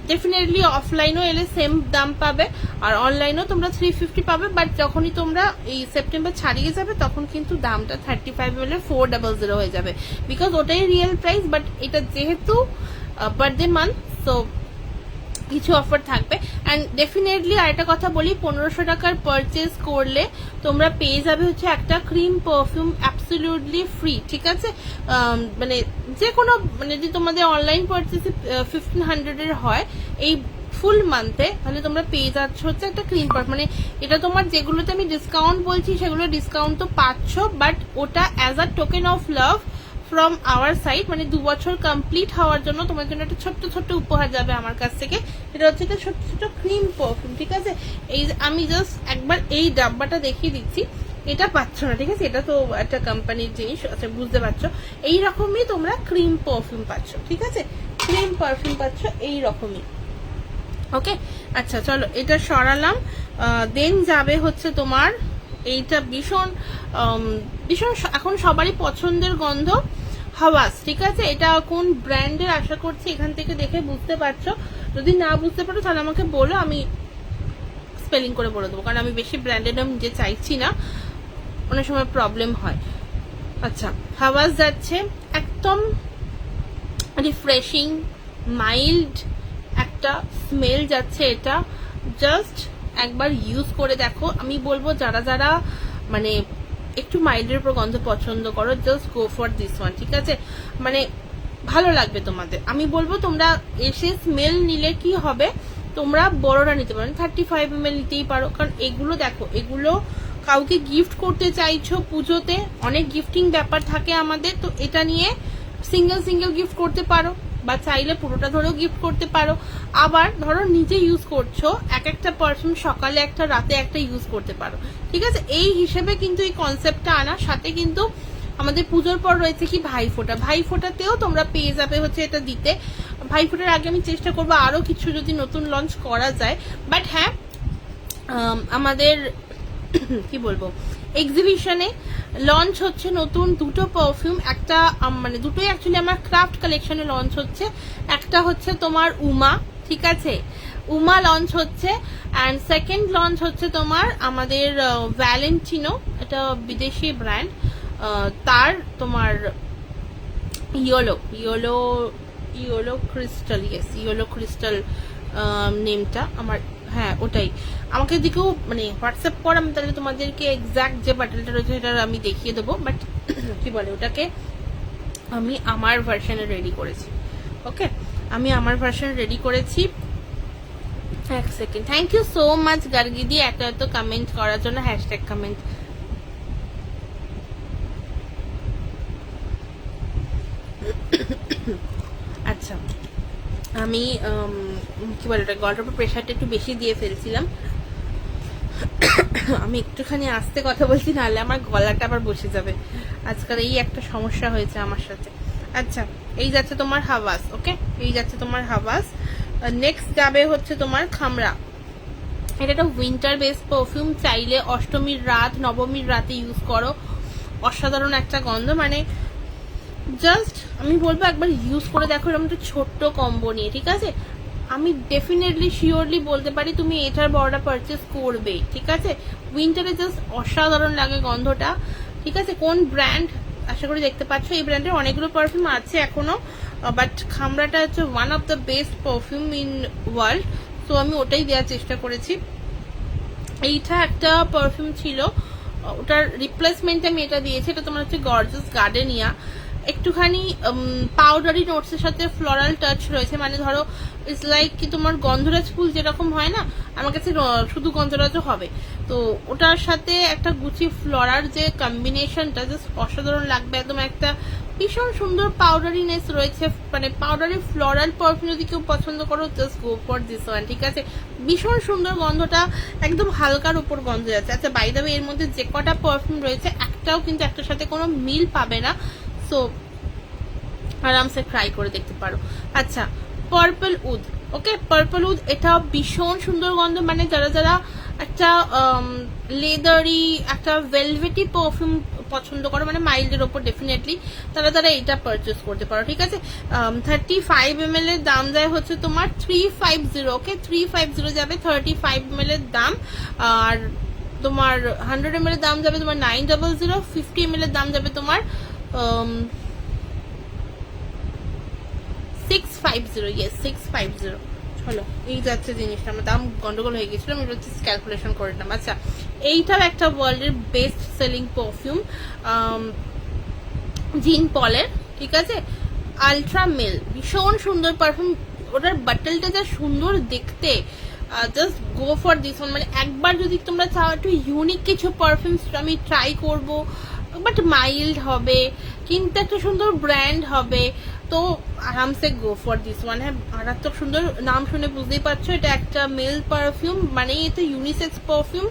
ডেফিনেটলি অফলাইনও এলে সেম দাম পাবে, আর অনলাইনেও তোমরা 350 পাবে, বাট যখনই তোমরা এই সেপ্টেম্বর ছাড়িয়ে যাবে, তখন কিন্তু দামটা 35 ml 400 হয়ে যাবে, বিকজ ওটাই রিয়েল প্রাইস। বাট এটা যেহেতু বার্থডে মান্থ, সো কিছু অফার থাকবে। অ্যান্ড ডেফিনেটলি আরেকটা কথা বলি, 1500 টাকার পারচেজ করলে তোমরা পেয়ে যাবে হচ্ছে একটা ক্রিম পারফিউম অ্যাবসলিউটলি ফ্রি, ঠিক আছে। মানে যে কোনো, মানে যদি তোমাদের অনলাইন পারচেজ 1500 এর হয় এই ফুল মান্থে, তাহলে তোমরা পেয়ে যাচ্ছ হচ্ছে একটা ক্রিম পারফিউম। মানে এটা তোমার যেগুলোতে আমি ডিসকাউন্ট বলছি সেগুলো ডিসকাউন্ট তো পাচ্ছ, বাট ওটা as a token of love from our side, মানে 2 বছর কমপ্লিট হওয়ার জন্য তোমার জন্য একটা ছোট্ট ছোট্ট উপহার যাবে আমার কাছ থেকে। এটা হচ্ছে ছোট্ট ছোট্ট ক্রিম পারফিউম, ঠিক আছে। এই আমি জাস্ট একবার এই ডাব্বাটা দেখিয়ে দিচ্ছি, এটা পাচ্ছ না, ঠিক আছে? এটা তো একটা কোম্পানির জিনিস, আচ্ছা বুঝতে পারছো। এইরকমই তোমরা ক্রিম পারফিউম পাচ্ছ, ঠিক আছে? ক্রিম পারফিউম পাচ্ছ এইরকমই। ওকে, আচ্ছা চলো এটা সরালাম। দেন যাবে হচ্ছে তোমার এইটা ভীষণ ভীষণ এখন সবারই পছন্দের গন্ধ, হাওয়াস, ঠিক আছে? এটা কোন ব্র্যান্ডের আশা করছি এখান থেকে দেখে বুঝতে পারছো। যদি না বুঝতে পারো তাহলে আমাকে বলো, আমি স্পেলিং করে বলে দেবো, কারণ আমি বেশি ব্র্যান্ডের নাম যে চাইছি না, অনেক সময় প্রবলেম হয়। আচ্ছা, হাওয়াস যাচ্ছে, একদম রিফ্রেশিং মাইল্ড একটা স্মেল যাচ্ছে। এটা জাস্ট একবার ইউজ করে দেখো। আমি বলবো যারা যারা মানে একটু মাইল্ডের উপর গন্ধ পছন্দ করো, just go for this one, ঠিক আছে? মানে ভালো লাগবে তোমাদের। আমি বলবো তোমরা এসে স্মেল নিলে কি হবে, তোমরা বড়রা নিতে পারো, 35 ml নিতেই পারো, কারণ এগুলো দেখো, এগুলো কাউকে গিফট করতে চাইছো পুজোতে, অনেক গিফটিং ব্যাপার থাকে আমাদের, তো এটা নিয়ে সিঙ্গেল সিঙ্গেল গিফট করতে পারো, বা চাইলে পুরোটা ধরেও গিফট করতে পারো। আবার ধরো নিজে ইউজ করছো, এক একটা পারফিউম সকালে একটা রাতে একটা ইউজ করতে পারো, ঠিক আছে? এই হিসেবে কিন্তু এই কনসেপ্টটা আনা। সাথে কিন্তু আমাদের পুজোর পর রয়েছে কি ভাইফোঁটা, ভাইফোঁটাতেও তোমরা পেয়ে যাবে হচ্ছে এটা দিতে। ভাইফোঁটার আগে আমি চেষ্টা করবো আরো কিছু যদি নতুন লঞ্চ করা যায়, বাট হ্যাঁ আমাদের কি বলবো, এক্সিবিশনে লঞ্চ হচ্ছে নতুন দুটো পারফিউম। একটা মানে দুটোই অ্যাকচুয়ালি আমার ক্রাফট কালেকশনে লঞ্চ হচ্ছে। একটা হচ্ছে তোমার উমা, ঠিক আছে? উমা লঞ্চ হচ্ছে, অ্যান্ড সেকেন্ড লঞ্চ হচ্ছে তোমার আমাদের ভ্যালেন্টিনো, এটা বিদেশি ব্র্যান্ড, তার তোমার yellow yellow yellow crystal, yes yellow crystal নেমটা আমার, হ্যাঁ ওটাই। আমাকে দিকেও মানে হোয়াটসঅ্যাপ কর, আমি তাহলে তোমাদেরকে এক্স্যাক্ট যে বাটলটা রয়েছে সেটা আমি দেখিয়ে দেবো, বাট কি বলে ওটাকে আমি আমার ভার্সনে রেডি করেছি। ওকে, আমি আমার ভার্সনে রেডি করেছি। এক second, thank you so much গার্গিদি এত এত কমেন্ট করার জন্য, হ্যাশট্যাগ কমেন্ট। আচ্ছা, আমি কি বলে ওটা, গলাটার উপর প্রেশারটা একটু বেশি দিয়ে ফেলছিলাম। আমি একটুখানি আস্তে কথা বলছি, নাহলে আমার গলাটা আবার বসে যাবে। আজকাল এই একটা সমস্যা হয়েছে আমার সাথে। আচ্ছা, এই যাচ্ছে তোমার হাওয়াস। ওকে, এই যাচ্ছে তোমার হাওয়াস। নেক্সট যাবে হচ্ছে তোমার খামরা। এটা একটা উইন্টার বেস পারফিউম, চাইলে অষ্টমীর রাত নবমীর রাতে ইউজ করো। অসাধারণ একটা গন্ধ, মানে জাস্ট আমি বলবো একবার ইউজ করে দেখো, এরকম একটা ছোট্ট কম্বো নিয়ে, ঠিক আছে? আমি ডেফিনেটলি শিওরলি বলতে পারি তুমি এটার বড়টা পারচেস করবে, ঠিক আছে? উইন্টারে জাস্ট অসাধারণ লাগে গন্ধটা, ঠিক আছে? কোন ব্র্যান্ড আশা করি দেখতে পাচ্ছ, এই ব্র্যান্ডের অনেকগুলো পারফিউম আছে এখনো, বাট খামরাটা হচ্ছে one of the best perfume in world, তো আমি ওটাই দেওয়ার চেষ্টা করেছি। এইটা একটা পারফিউম ছিল, ওটার রিপ্লেসমেন্টে আমি এটা দিয়েছি। এটা তোমার হচ্ছে গর্জাস গার্ডেনিয়া, একটুখানি পাউডারি নোটসের সাথে ফ্লোরাল টাচ রয়েছে, মানে ধরো ইটস লাইক কি তোমার গন্ধরাজ ফুল যেরকম হয় না, আমার কাছে শুধু গন্ধরাজও হবে, তো ওটার সাথে একটা গুচি ফ্লোরার যে কম্বিনেশনটা জাস্ট অসাধারণ লাগবে। একদম একটা ভীষণ সুন্দর পাউডারিনেস রয়েছে, মানে পাউডারি ফ্লোরাল পারফিউম যদি কেউ পছন্দ করো, just go for this one, ঠিক আছে? ভীষণ সুন্দর গন্ধটা, একদম হালকার উপর গন্ধ যাচ্ছে। আচ্ছা, বাই দ্য ওয়ে এর মধ্যে যে কটা পারফিউম রয়েছে একটাও কিন্তু একটার সাথে কোনো মিল পাবে না, সো আরামসে ট্রাই করে দেখতে পারো। আচ্ছা, purple wood. Okay, purple wood, এটা ভীষণ সুন্দর গন্ধ, মানে যারা যারা একটা লেদারি একটা ভেলভেটি পারফিউম পছন্দ করো, মানে মাইল্ডের ওপর ডেফিনেটলি তারা তারা এটা পারচেস করতে পারো, ঠিক আছে? 35 ml এর দাম যায় হচ্ছে তোমার 350। ওকে, 350 যাবে 35 ml এর দাম, আর তোমার 100 ml এর দাম যাবে তোমার 900, 50 ml এর দাম যাবে তোমার 650, ইয়েস 650। চলো, এই যাচ্ছে জিনিসটা, আমার দাম গন্ডগোল হয়ে গেছিল, আমি হচ্ছে ক্যালকুলেশন করে নিলাম। আচ্ছা, এইটাও একটা ওয়ার্ল্ডের বেস্ট সেলিং পারফিউম, জিন পলের, ঠিক আছে? আলট্রা মেল, ভীষণ সুন্দর পারফিউম, ওটার বাটলটা যা সুন্দর দেখতে, just go for this one. মানে একবার যদি তোমরা চাও একটু ইউনিক কিছু পারফিউমস আমি ট্রাই করব, বাট মাইল্ড হবে কিন্তু একটা সুন্দর ব্র্যান্ড হবে, তো আরামসে গো ফর দিস ওয়ান। হ্যাঁ, মারাত্মক সুন্দর, নাম শুনে বুঝতেই পারছো এটা একটা মেল পারফিউম, মানে এটা ইউনিসেক্স পারফিউম,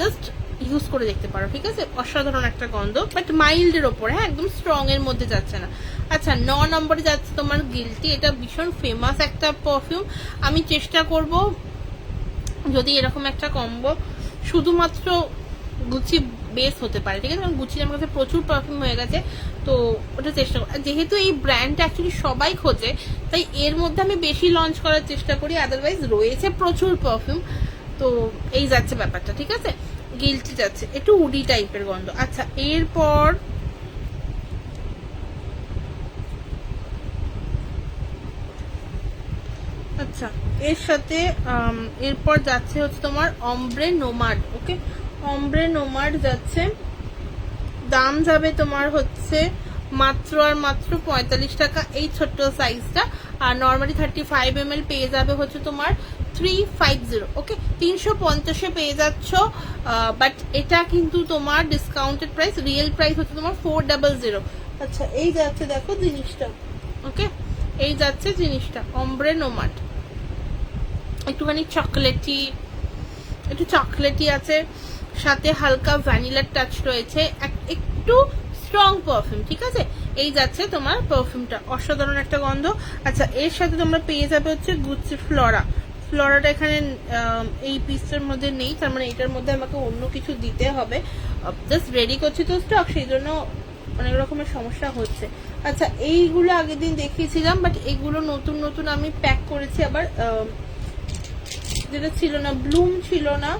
জাস্ট ইউজ করে দেখতে পারো, ঠিক আছে? অসাধারণ একটা গন্ধ, বাট মাইল্ডের ওপর, হ্যাঁ, একদম স্ট্রং এর মধ্যে যাচ্ছে না। আচ্ছা, 9 নম্বরে যাচ্ছে তোমার গিল্টি। এটা ভীষণ ফেমাস একটা পারফিউম। আমি চেষ্টা করব যদি এরকম একটা কম্বো শুধুমাত্র গুচি বেস হতে পারে, ঠিক আছে? কারণ গুচির আমার কাছে প্রচুর পারফিউম হয়ে গেছে, তো ওটা চেষ্টা করি। যেহেতু এই ব্র্যান্ডটা অ্যাকচুয়ালি সবাই খোঁজে, তাই এর মধ্যে আমি বেশি লঞ্চ করার চেষ্টা করি, আদারওয়াইজ রয়েছে প্রচুর পারফিউম। তো এই যাচ্ছে ব্যাপারটা, ঠিক আছে? গিল্টি যাচ্ছে, একটু উডি টাইপের গন্ধ। আচ্ছা, এরপর আচ্ছা এর সাথে এরপর যাচ্ছে হচ্ছে তোমার অমব্রে নোমাড। ওকে, অমব্রে নোমাড যাচ্ছে, দাম যাবে তোমার হচ্ছে মাত্র আর মাত্র 45 টাকা এই ছোট্ট সাইজটা। আর নর্মালি 35 ml পেয়ে যাবে হচ্ছে তোমার 350। ওকে, 350-এ পেয়ে যাচ্ছ, বাট এটা কিন্তু তোমার ডিসকাউন্টেড প্রাইস, রিয়েল প্রাইস হচ্ছে তোমার 400। আচ্ছা, এই যাচ্ছে দেখো জিনিসটা। ওকে, এই যাচ্ছে জিনিসটা অমব্রে নোমাড, একটুখানি চকলেটি, একটু চকলেটি আছে, সাথে হালকা ভ্যানিলার টাচ রয়েছে, একটু স্ট্রং পারফিউম, ঠিক আছে? এই যাচ্ছে তোমার পারফিউমটা, অসাধারণ একটা গন্ধ। আচ্ছা, এর সাথে তোমরা পেয়ে যাবে হচ্ছে গুচি ফ্লোরা। ফ্লোরাটা এখানে এই পিসটার মধ্যে নেই, তার মানে এটার মধ্যে আমাকে অন্য কিছু দিতে হবে। জাস্ট রেডি করছি তো স্টক, সেই জন্য অনেক রকমের সমস্যা হচ্ছে। আচ্ছা, এইগুলো আগের দিন দেখিয়েছিলাম, বাট এইগুলো নতুন নতুন আমি প্যাক করেছি আবার। যেটা ছিল না, ব্লুম ছিল না,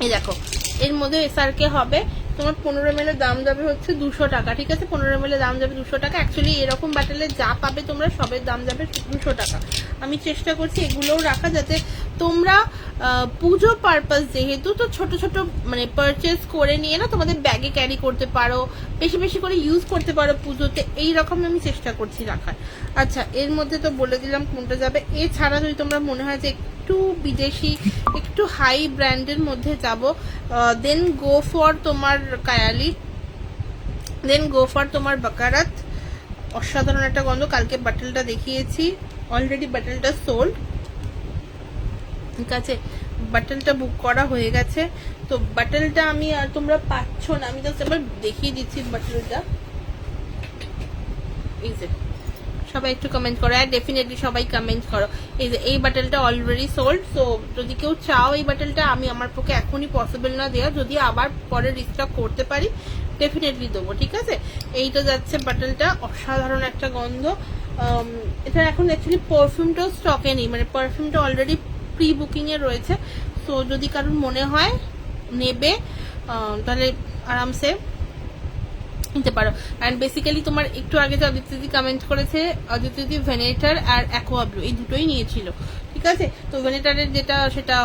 এই দেখো, এর মধ্যে এসআরকে হবে তোমার 15 ml এর দাম যাবে হচ্ছে 200 টাকা, ঠিক আছে? 15 ml এর দাম যাবে 200 টাকা। অ্যাকচুয়ালি এরকম বাটেলে যা পাবে তোমরা সবের দাম যাবে 200 টাকা। আমি চেষ্টা করছি এগুলোও রাখা, যাতে তোমরা পুজো পারপাস যেহেতু, তো ছোট ছোট মানে পারচেস করে নিয়ে না তোমাদের ব্যাগে ক্যারি করতে পারো, বেশি বেশি করে ইউজ করতে পারো পুজোতে, এইরকম আমি চেষ্টা করছি রাখার। আচ্ছা, এর মধ্যে তো বলে দিলাম কোনটা যাবে। এছাড়া যদি তোমরা মনে হয় যে একটু বিদেশি, একটু হাই ব্র্যান্ডের মধ্যে যাব, দেন গো ফর তোমার কায়ালি, দেন গো ফর তোমার বাকারাত। অসাধারণ একটা গন্ধ, কালকে বাটেলটা দেখিয়েছি, অলরেডি বাটেলটা সোল্ড, ঠিক আছে? বাটেলটা বুক করা হয়ে গেছে, তো বাটেলটা আমি আর তোমরা পাচ্ছ না, আমি জাস্ট এবার দেখিয়ে দিচ্ছি বাটেলটা। এই যে সবাই একটু কমেন্ট করো, আর ডেফিনেটলি সবাই কমেন্ট করো। এই যে এই বাটেলটা অলরেডি সোল্ড, সো যদি কেউ চাও এই বাটেলটা, আমি আমার পক্ষে এখনই পসিবল না দেওয়া, যদি আবার পরে রিস্টক করতে পারি ডেফিনেটলি দেবো, ঠিক আছে? এইটা যাচ্ছে বাটেলটা, অসাধারণ একটা গন্ধ। এটা এখন অ্যাকচুয়ালি পারফিউমটাও স্টকে নেই, মানে পারফিউমটা অলরেডি প্রি বুকিং এ রয়েছে, সো যদি কারোর মনে হয় নেবে তাহলে আরামসে নিতে পারো। অ্যান্ড বেসিক্যালি তোমার একটু আগে যে অদিতিদি কমেন্ট করেছে, অদিতিদি ভেনেটার আর অ্যাকোয়া ব্লু এই দুটোই নিয়েছিল, ঠিক আছে? তো ভেনেটারের যেটা সেটা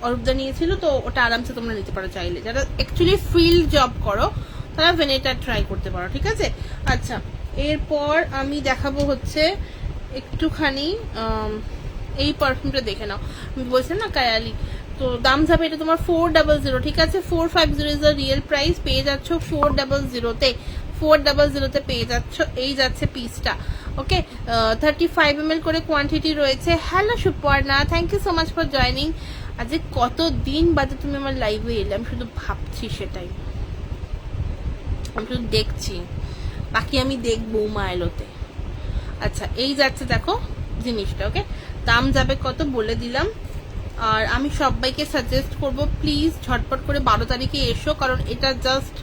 অরূপদা নিয়েছিল, তো ওটা আরামসে তোমরা নিতে পারো চাইলে। যারা অ্যাকচুয়ালি ফিল্ড জব করো তারা ভেনেটার ট্রাই করতে পারো, ঠিক আছে? আচ্ছা, এরপর আমি দেখাবো হচ্ছে একটুখানি এই পারফিউমটা দেখে নাও, আমি বলছিলাম না কায়ালি, তো দাম যাবে এটা তোমার 400, ঠিক আছে? 450 ইজ দ্য রিয়েল প্রাইস, পেয়ে যাচ্ছ 400-তে, 400-তে পেয়ে যাচ্ছ। এই যাচ্ছে পিসটা, ওকে? 35 ml করে কোয়ান্টিটি রয়েছে। Hello Suparna, thank you so much for joining. আজ কত দিন বাদে তুমি আমার লাইভে এলে, আমি শুধু ভাবছি সেটাই, আমি শুধু দেখছি, বাকি আমি দেখবো মা এলোতে। আচ্ছা, এই যাচ্ছে দেখো জিনিসটা, ওকে? দাম যাবে কত বলে দিলাম। আর আমি সবাইকে সাজেস্ট করব প্লিজ ঝটপট করে 12 তারিখে এসো, কারণ এটা জাস্ট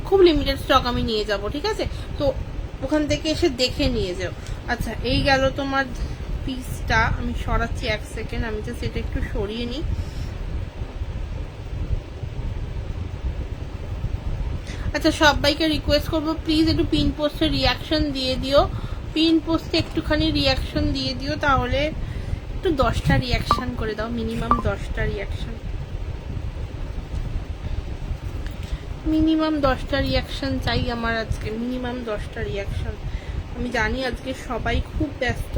খুব লিমিটেড স্টক আমি নিয়ে যাব, ঠিক আছে? তো ওখান থেকে এসে দেখে নিয়ে যাও। আচ্ছা, এই গেল তোমার পিসটা, আমি সরাচ্ছি 1 সেকেন্ড, আমি জাস্ট এটা একটু সরিয়ে নিই। আচ্ছা, সবাইকে রিকোয়েস্ট করবো প্লিজ একটু পিন পোস্টে রিয়াকশন দিয়ে দিও, পিন পোস্টে একটুখানি রিয়াকশন দিয়ে দিও, তাহলে একটু 10টা রিয়াকশন করে দাও, মিনিমাম 10টা রিয়াকশন, মিনিমাম 10টা রিয়াকশন চাই আমার আজকে, মিনিমাম 10টা রিয়াকশন। আমি জানি আজকে সবাই খুব ব্যস্ত,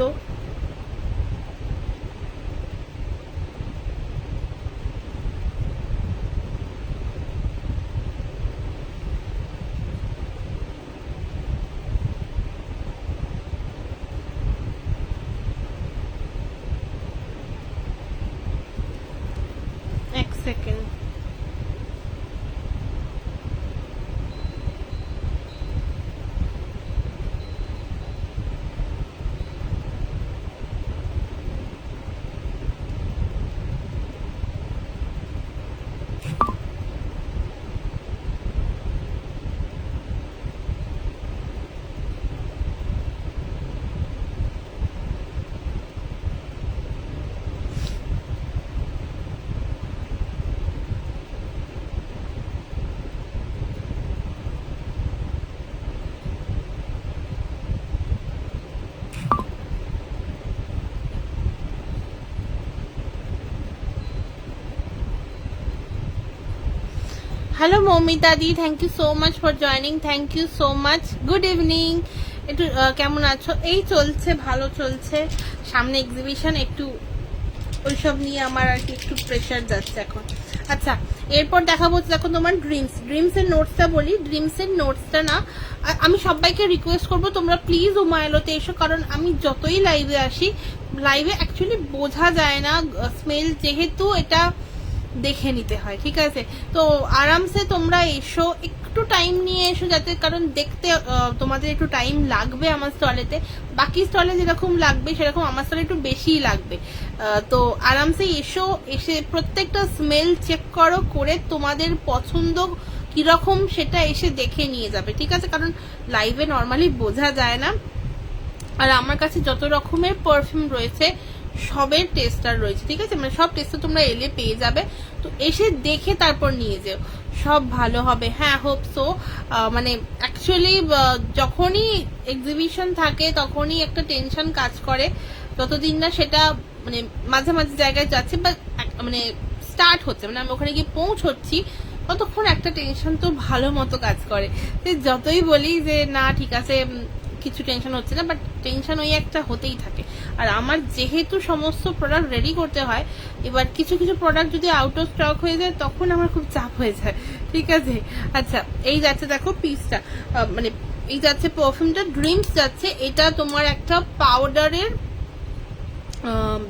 hello Moumita di, thank you so much for joining, thank you so much. Good evening. একটু কেমন আছো? এই চলছে, ভালো চলছে। সামনে এক্সিবিশন, একটু ওইসব নিয়ে আমার আর কি একটু প্রেশার যাচ্ছে এখন। আচ্ছা, এরপর দেখাবো দেখো তোমার ড্রিমসের নোটসটা বলি। ড্রিমসের নোটসটা না, আমি সবাইকে রিকোয়েস্ট করবো তোমরা প্লিজ উমায়লোতে এসো, কারণ আমি যতই লাইভে আসি, লাইভে অ্যাকচুয়ালি বোঝা যায় না স্মেল, যেহেতু এটা দেখে নিতে হয়, ঠিক আছে? তো আরামসে তোমরা এসো, একটু টাইম নিয়ে এসো, যাতে, কারণ দেখতে তোমাদের একটু টাইম লাগবে আমার স্টলেতে, বাকি স্টলে যেরকম লাগবে সেরকম আমার স্টলে একটু বেশিই লাগবে। তো আরামসে এসো, এসে প্রত্যেকটা স্মেল চেক করো, করে তোমাদের পছন্দ কিরকম সেটা এসে দেখে নিয়ে যাবে, ঠিক আছে? কারণ লাইভে নর্মালি বোঝা যায় না। আর আমার কাছে যত রকমের পারফিউম রয়েছে সবের টেস্টার রয়েছে, ঠিক আছে? মানে সব টেস্টার তোমরা এলে পেয়ে যাবে, তো এসে দেখে তারপর নিয়ে যেও, সব ভালো হবে। হ্যাঁ, হোপ সো। মানে অ্যাকচুয়ালি যখনই এক্সিবিশন থাকে তখনই একটা টেনশন কাজ করে, যতদিন না সেটা মানে মাঝে মাঝে জায়গায় যাচ্ছে বা মানে স্টার্ট হচ্ছে, মানে আমি ওখানে গিয়ে পৌঁছচ্ছি, ততক্ষণ একটা টেনশন তো ভালো মতো কাজ করে। যতই বলি যে না ঠিক আছে কিছু টেনশন হচ্ছে না, বাট টেনশন ওই একটা হতেই থাকে। আর আমার যেহেতু সমস্ত প্রোডাক্ট রেডি করতে হয়, এবার কিছু কিছু প্রোডাক্ট যদি আউট অফ স্টক হয়ে যায় তখন আমার খুব চাপ হয়ে যায়, ঠিক আছে? আচ্ছা, এই যাচ্ছে দেখো পিসটা, মানে এই যাচ্ছে পারফিউমটা, ড্রিমস যাচ্ছে। এটা তোমার একটা পাউডারের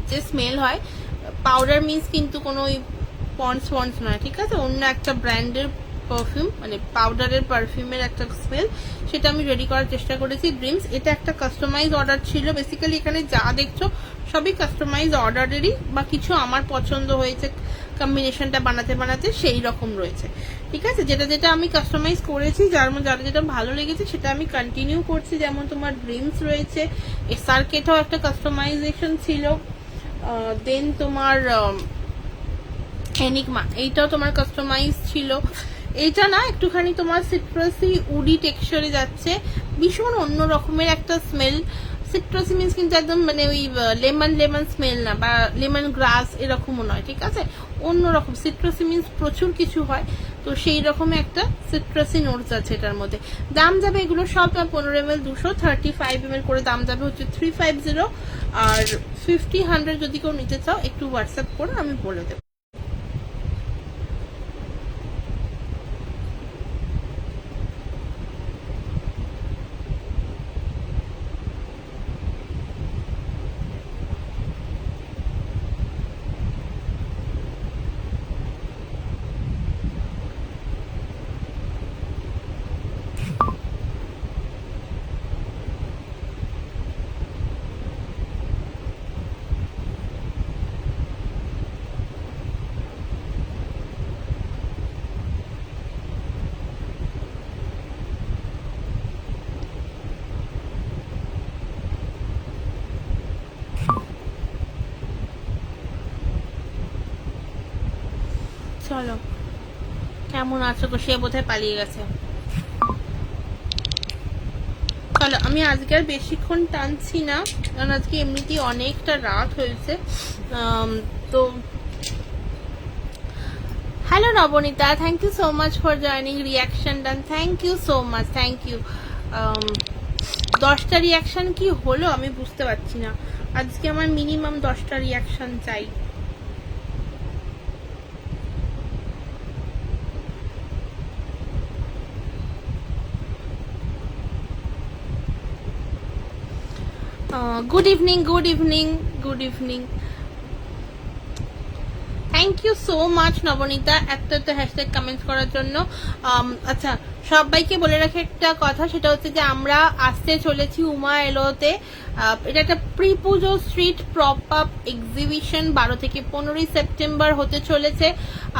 যে স্মেল হয়, পাউডার মিন্স কিন্তু কোনো ওই পন্ডস নয়, ঠিক আছে? অন্য একটা ব্র্যান্ডের পারফিউম, মানে পাউডারের পারফিউমের একটা স্মেল, সেটা আমি রেডি করার চেষ্টা করেছি। ড্রিমস, এটা একটা কাস্টমাইজ অর্ডার ছিল। বেসিক্যালি এখানে যা দেখছো সবই কাস্টমাইজ অর্ডারেরই, বা কিছু আমার পছন্দ হয়েছে কম্বিনেশনটা বানাতে বানাতে সেই রকম রয়েছে, ঠিক আছে? যেটা যেটা আমি কাস্টমাইজ করেছি, যার যেটা ভালো লেগেছে সেটা আমি কন্টিনিউ করছি। যেমন তোমার ড্রিমস রয়েছে, এসআরকেটাও একটা কাস্টমাইজেশন ছিল, দেন তোমার এনিগমা, এইটাও তোমার কাস্টমাইজ ছিল। এইটা না একটুখানি তোমার সিট্রাসি উডি টেক্সচারে যাচ্ছে, ভীষণ অন্য রকমের একটা স্মেল। সিট্রাসি মিন্স কিন্তু একদম মানে ওই লেমন স্মেল না, বা লেমন গ্রাস এরকমও নয়, ঠিক আছে? অন্যরকম। সিট্রাসি মিন্স প্রচুর কিছু হয়, তো সেই রকমের একটা সিট্রাসি নোটস আছে এটার মধ্যে। দাম যাবে এগুলো সব 15 ml 200, 35 ml করে দাম যাবে হচ্ছে 350, আর 50-100 যদি কেউ নিতে চাও একটু হোয়াটসঅ্যাপ করো, আমি বলে দেবো। চলো, কেমন আছো গো? সে বোধহয় পালিয়ে গেছে। চলো, আমি আজকে আর বেশিক্ষণ টানছি না, কারণ আজকে এমনিতেই অনেকটা রাত হয়েছে। তো hello Nabanita, thank you so much for joining, reaction done, thank you so much, thank you. 10টা রিয়াকশন কি হলো আমি বুঝতে পারছি না, আজকে আমার মিনিমাম 10টা রিয়াকশন চাই। Good evening, good evening, good evening. Thank you so much Nabanita একটা হ্যাশট্যাগ কমেন্ট করার জন্য। আচ্ছা, সবাইকে বলে রাখি একটা কথা, সেটা হচ্ছে যে আমরা আসতে চলেছি উমায়লোতে। এটা একটা প্রি পুজো স্ট্রিট প্রপ আপ এক্সিবিশন 12 থেকে 15 সেপ্টেম্বর হতে চলেছে।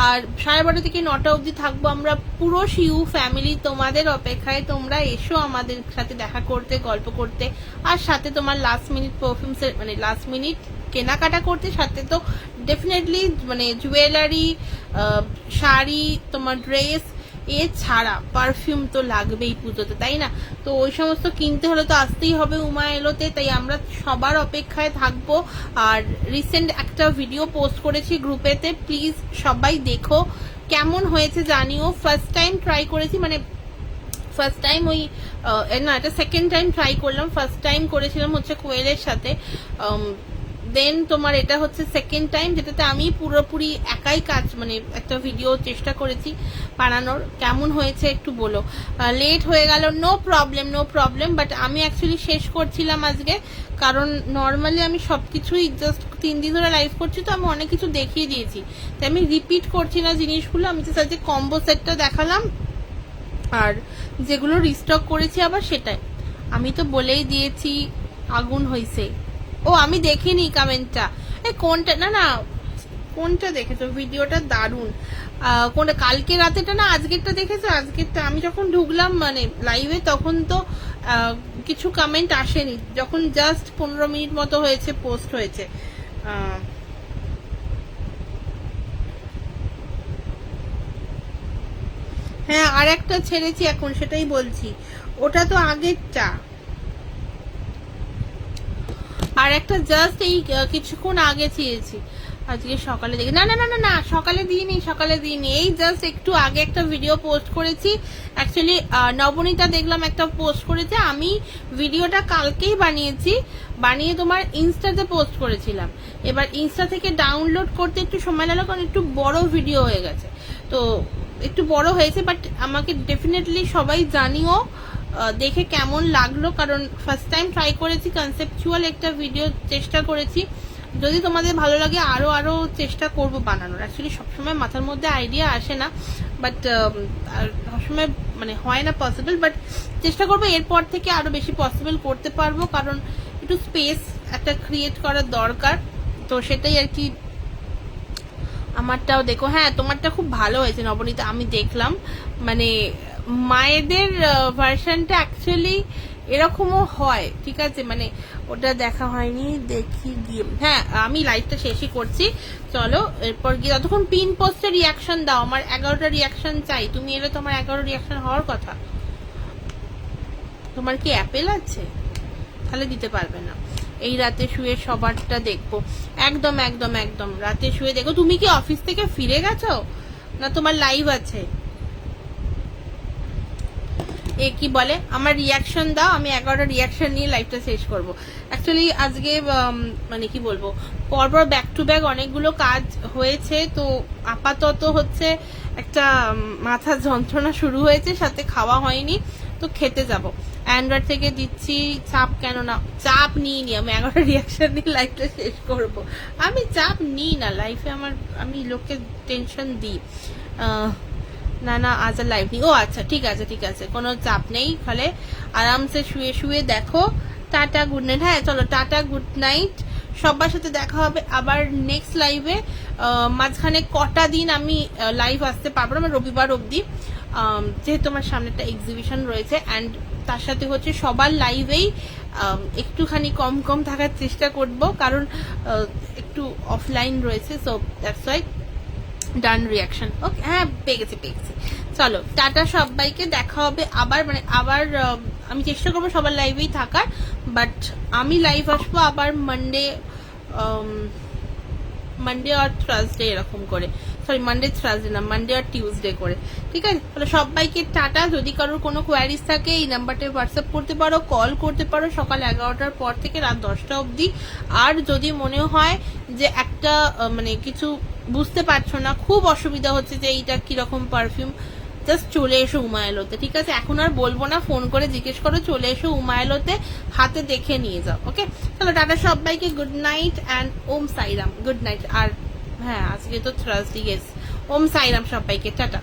আর 12:30 থেকে 9টা অবধি থাকবো আমরা পুরো শিউ ফ্যামিলি তোমাদের অপেক্ষায়। তোমরা এসো আমাদের সাথে দেখা করতে, গল্প করতে, আর সাথে তোমার লাস্ট মিনিট পারফিউমসের মানে লাস্ট মিনিট কেনাকাটা করতে, সাথে তো ডেফিনেটলি মানে জুয়েলারি, শাড়ি, তোমার ড্রেস, এছাড়া পারফিউম তো লাগবেই পুজোতে, তাই না? তো ওই সমস্ত কিনতে হলে তো আসতেই হবে উমায়লোতে, তাই আমরা সবার অপেক্ষায় থাকবো। আর রিসেন্ট একটা ভিডিও পোস্ট করেছি গ্রুপেতে, প্লিজ সবাই দেখো, কেমন হয়েছে জানিও। ফার্স্ট টাইম ট্রাই করেছি, মানে ফার্স্ট টাইম ওই না, এটা সেকেন্ড টাইম ট্রাই করলাম। ফার্স্ট টাইম করেছিলাম হচ্ছে কোয়েলের সাথে, দেন তোমার এটা হচ্ছে সেকেন্ড টাইম, যেটাতে আমি পুরোপুরি একাই কাজ, মানে একটা ভিডিও চেষ্টা করেছি বানানোর। কেমন হয়েছে একটু বলো। লেট হয়ে গেল, no problem no problem, but আমি অ্যাকচুয়ালি শেষ করছিলাম আজকে, কারণ নর্মালি আমি সবকিছুই জাস্ট 3 দিন ধরে লাইভ করছি, তো আমি অনেক কিছু দেখিয়ে দিয়েছি, তাই আমি রিপিট করছি না জিনিসগুলো। আমি তো আজকে কম্বো সেটটা দেখালাম, আর যেগুলো রিস্টক করেছি আবার সেটাই আমি তো বলেই দিয়েছি। আগুন হইছে, ও আমি দেখিনি কমেন্টটা। কোনটা, না না কোনটা দেখেছো? ভিডিওটা দারুণ। কোনটা, কালকে রাতেটা না আজকেরটা দেখেছো? আজকেরটা আমি যখন ঢুকলাম মানে লাইভে, তখন তো কিছু কমেন্ট আসেনি, যখন জাস্ট 15 মিনিট মতো হয়েছে পোস্ট হয়েছে। হ্যাঁ, আর একটা ছেড়েছি এখন, সেটাই বলছি, ওটা তো আগেরটা। আর একটা জাস্ট এই কিছুক্ষণ আগে চেয়েছি, আজকে সকালে দেখি। না না না না না, সকালে দিইনি, সকালে দিইনি, এই জাস্ট একটু আগে একটা ভিডিও পোস্ট করেছি। অ্যাকচুয়ালি নবনীতা দেখলাম একটা পোস্ট করেছে, আমি ভিডিওটা কালকেই বানিয়েছি, বানিয়ে তোমার ইনস্টাতে পোস্ট করেছিলাম। এবার ইনস্টা থেকে ডাউনলোড করতে একটু সময় লাগলো, কারণ একটু বড় ভিডিও হয়ে গেছে, তো একটু বড় হয়েছে। বাট আমাকে ডেফিনেটলি সবাই জানিও দেখে কেমন লাগলো, কারণ ফার্স্ট টাইম ট্রাই করেছি, কনসেপচুয়াল একটা ভিডিও চেষ্টা করেছি। যদি তোমাদের ভালো লাগে আরো চেষ্টা করব বানানোর। অ্যাকচুয়ালি সবসময় মাথার মধ্যে আইডিয়া আসে না, বাট সবসময় মানে হয় না পসিবল, বাট চেষ্টা করবো এরপর থেকে আরো বেশি পসিবল করতে পারবো, কারণ একটু স্পেস একটা ক্রিয়েট করার দরকার, তো সেটাই আর কি। আমারটাও দেখো, হ্যাঁ তোমারটা খুব ভালো হয়েছে নবনীতা, আমি দেখলাম। মানে মায়েদের ভার্সনটা অ্যাকচুয়ালি এরকমও হয়, ঠিক আছে, মানে ওটা দেখা হয়নি, দেখি গিয়ে। হ্যাঁ, আমি লাইভটা শেষই করছি, চলো এরপর গিয়ে ততক্ষণ পিন পোস্টে রিয়াকশন দাও। আমার 11টা রিয়াকশন চাই, তুমি এলে তোমার 11 রিয়াকশন হওয়ার কথা। তোমার কি অ্যাপেল আছে? তাহলে দিতে পারবে না। এই রাতে শুয়ে সবারটা দেখবো, একদম একদম একদম রাতে শুয়ে দেখো। তুমি কি অফিস থেকে ফিরে গেছো, না তোমার লাইভ আছে? এ কি বলে, আমার রিয়াকশন দাও, আমি 11টা রিয়াকশন নিয়ে লাইভটা শেষ করব। অ্যাকচুয়ালি আজকে মানে কি বলবো, পরপর ব্যাক টু ব্যাক অনেকগুলো কাজ হয়েছে, তো আপাতত হচ্ছে একটা মাথা যন্ত্রণা শুরু হয়েছে, সাথে খাওয়া হয়নি, তো খেতে যাব। অ্যান্ড্রয়েড থেকে দিচ্ছি, চাপ কেন না, চাপ নিই নি, আমি 11টা রিয়াকশন নিয়ে লাইভটা শেষ করব। আমি চাপ নিই না লাইফে, আমি লোককে টেনশন দিই। না না আজ আর লাইভ নেই, ও আচ্ছা ঠিক আছে ঠিক আছে, কোনো চাপ নেই, ফলে আরামসে শুয়ে শুয়ে দেখো। Tata good night. হ্যাঁ চলো টাটা গুড নাইট, সবার সাথে দেখা হবে আবার নেক্সট লাইভে। মাঝখানে কটা দিন আমি লাইভ আসতে পারবো না, রবিবার অবধি, যেহেতু আমার সামনে একটা এক্সিবিশন রয়েছে, অ্যান্ড তার সাথে হচ্ছে সবার লাইভেই একটুখানি কম কম থাকার চেষ্টা করব, কারণ একটু অফলাইন রয়েছে, so that's why. Done reaction, okay, হ্যাঁ পেয়ে গেছি পেয়ে গেছি। চলো টাটা, সবাইকে দেখা হবে আবার, মানে আবার আমি চেষ্টা করবো সবার লাইভেই থাকার, বাট আমি লাইভ আসবো আবার মানডে আর থার্সডে এরকম করে, সরি মানডে থার্সডে না, মানডে আর টিউসডে করে, ঠিক আছে। তাহলে সবাইকে টাটা। যদি কারোর কোনো কোয়ারিজ থাকে এই নাম্বারটায় হোয়াটসঅ্যাপ করতে পারো, কল করতে পারো সকাল 11টার পর থেকে রাত 10টা অবধি। আর যদি মনে হয় যে একটা মানে কিছু বুঝতে পারছো না, খুব অসুবিধা হচ্ছে যে এইটা কিরকম পারফিউম, জাস্ট চলে এসো উমায়লোতে, ঠিক আছে। এখন আর বলবো না, ফোন করে জিজ্ঞেস করো, চলে এসো উমায়লোতে, হাতে দেখে নিয়ে যাও, ওকে। চলো টাটা সবাইকে, good night and Om Sairam, good night. আর হ্যাঁ আজকে তো থার্সডে, ইয়েস, ওম সাইরাম সবাইকে, টাটা।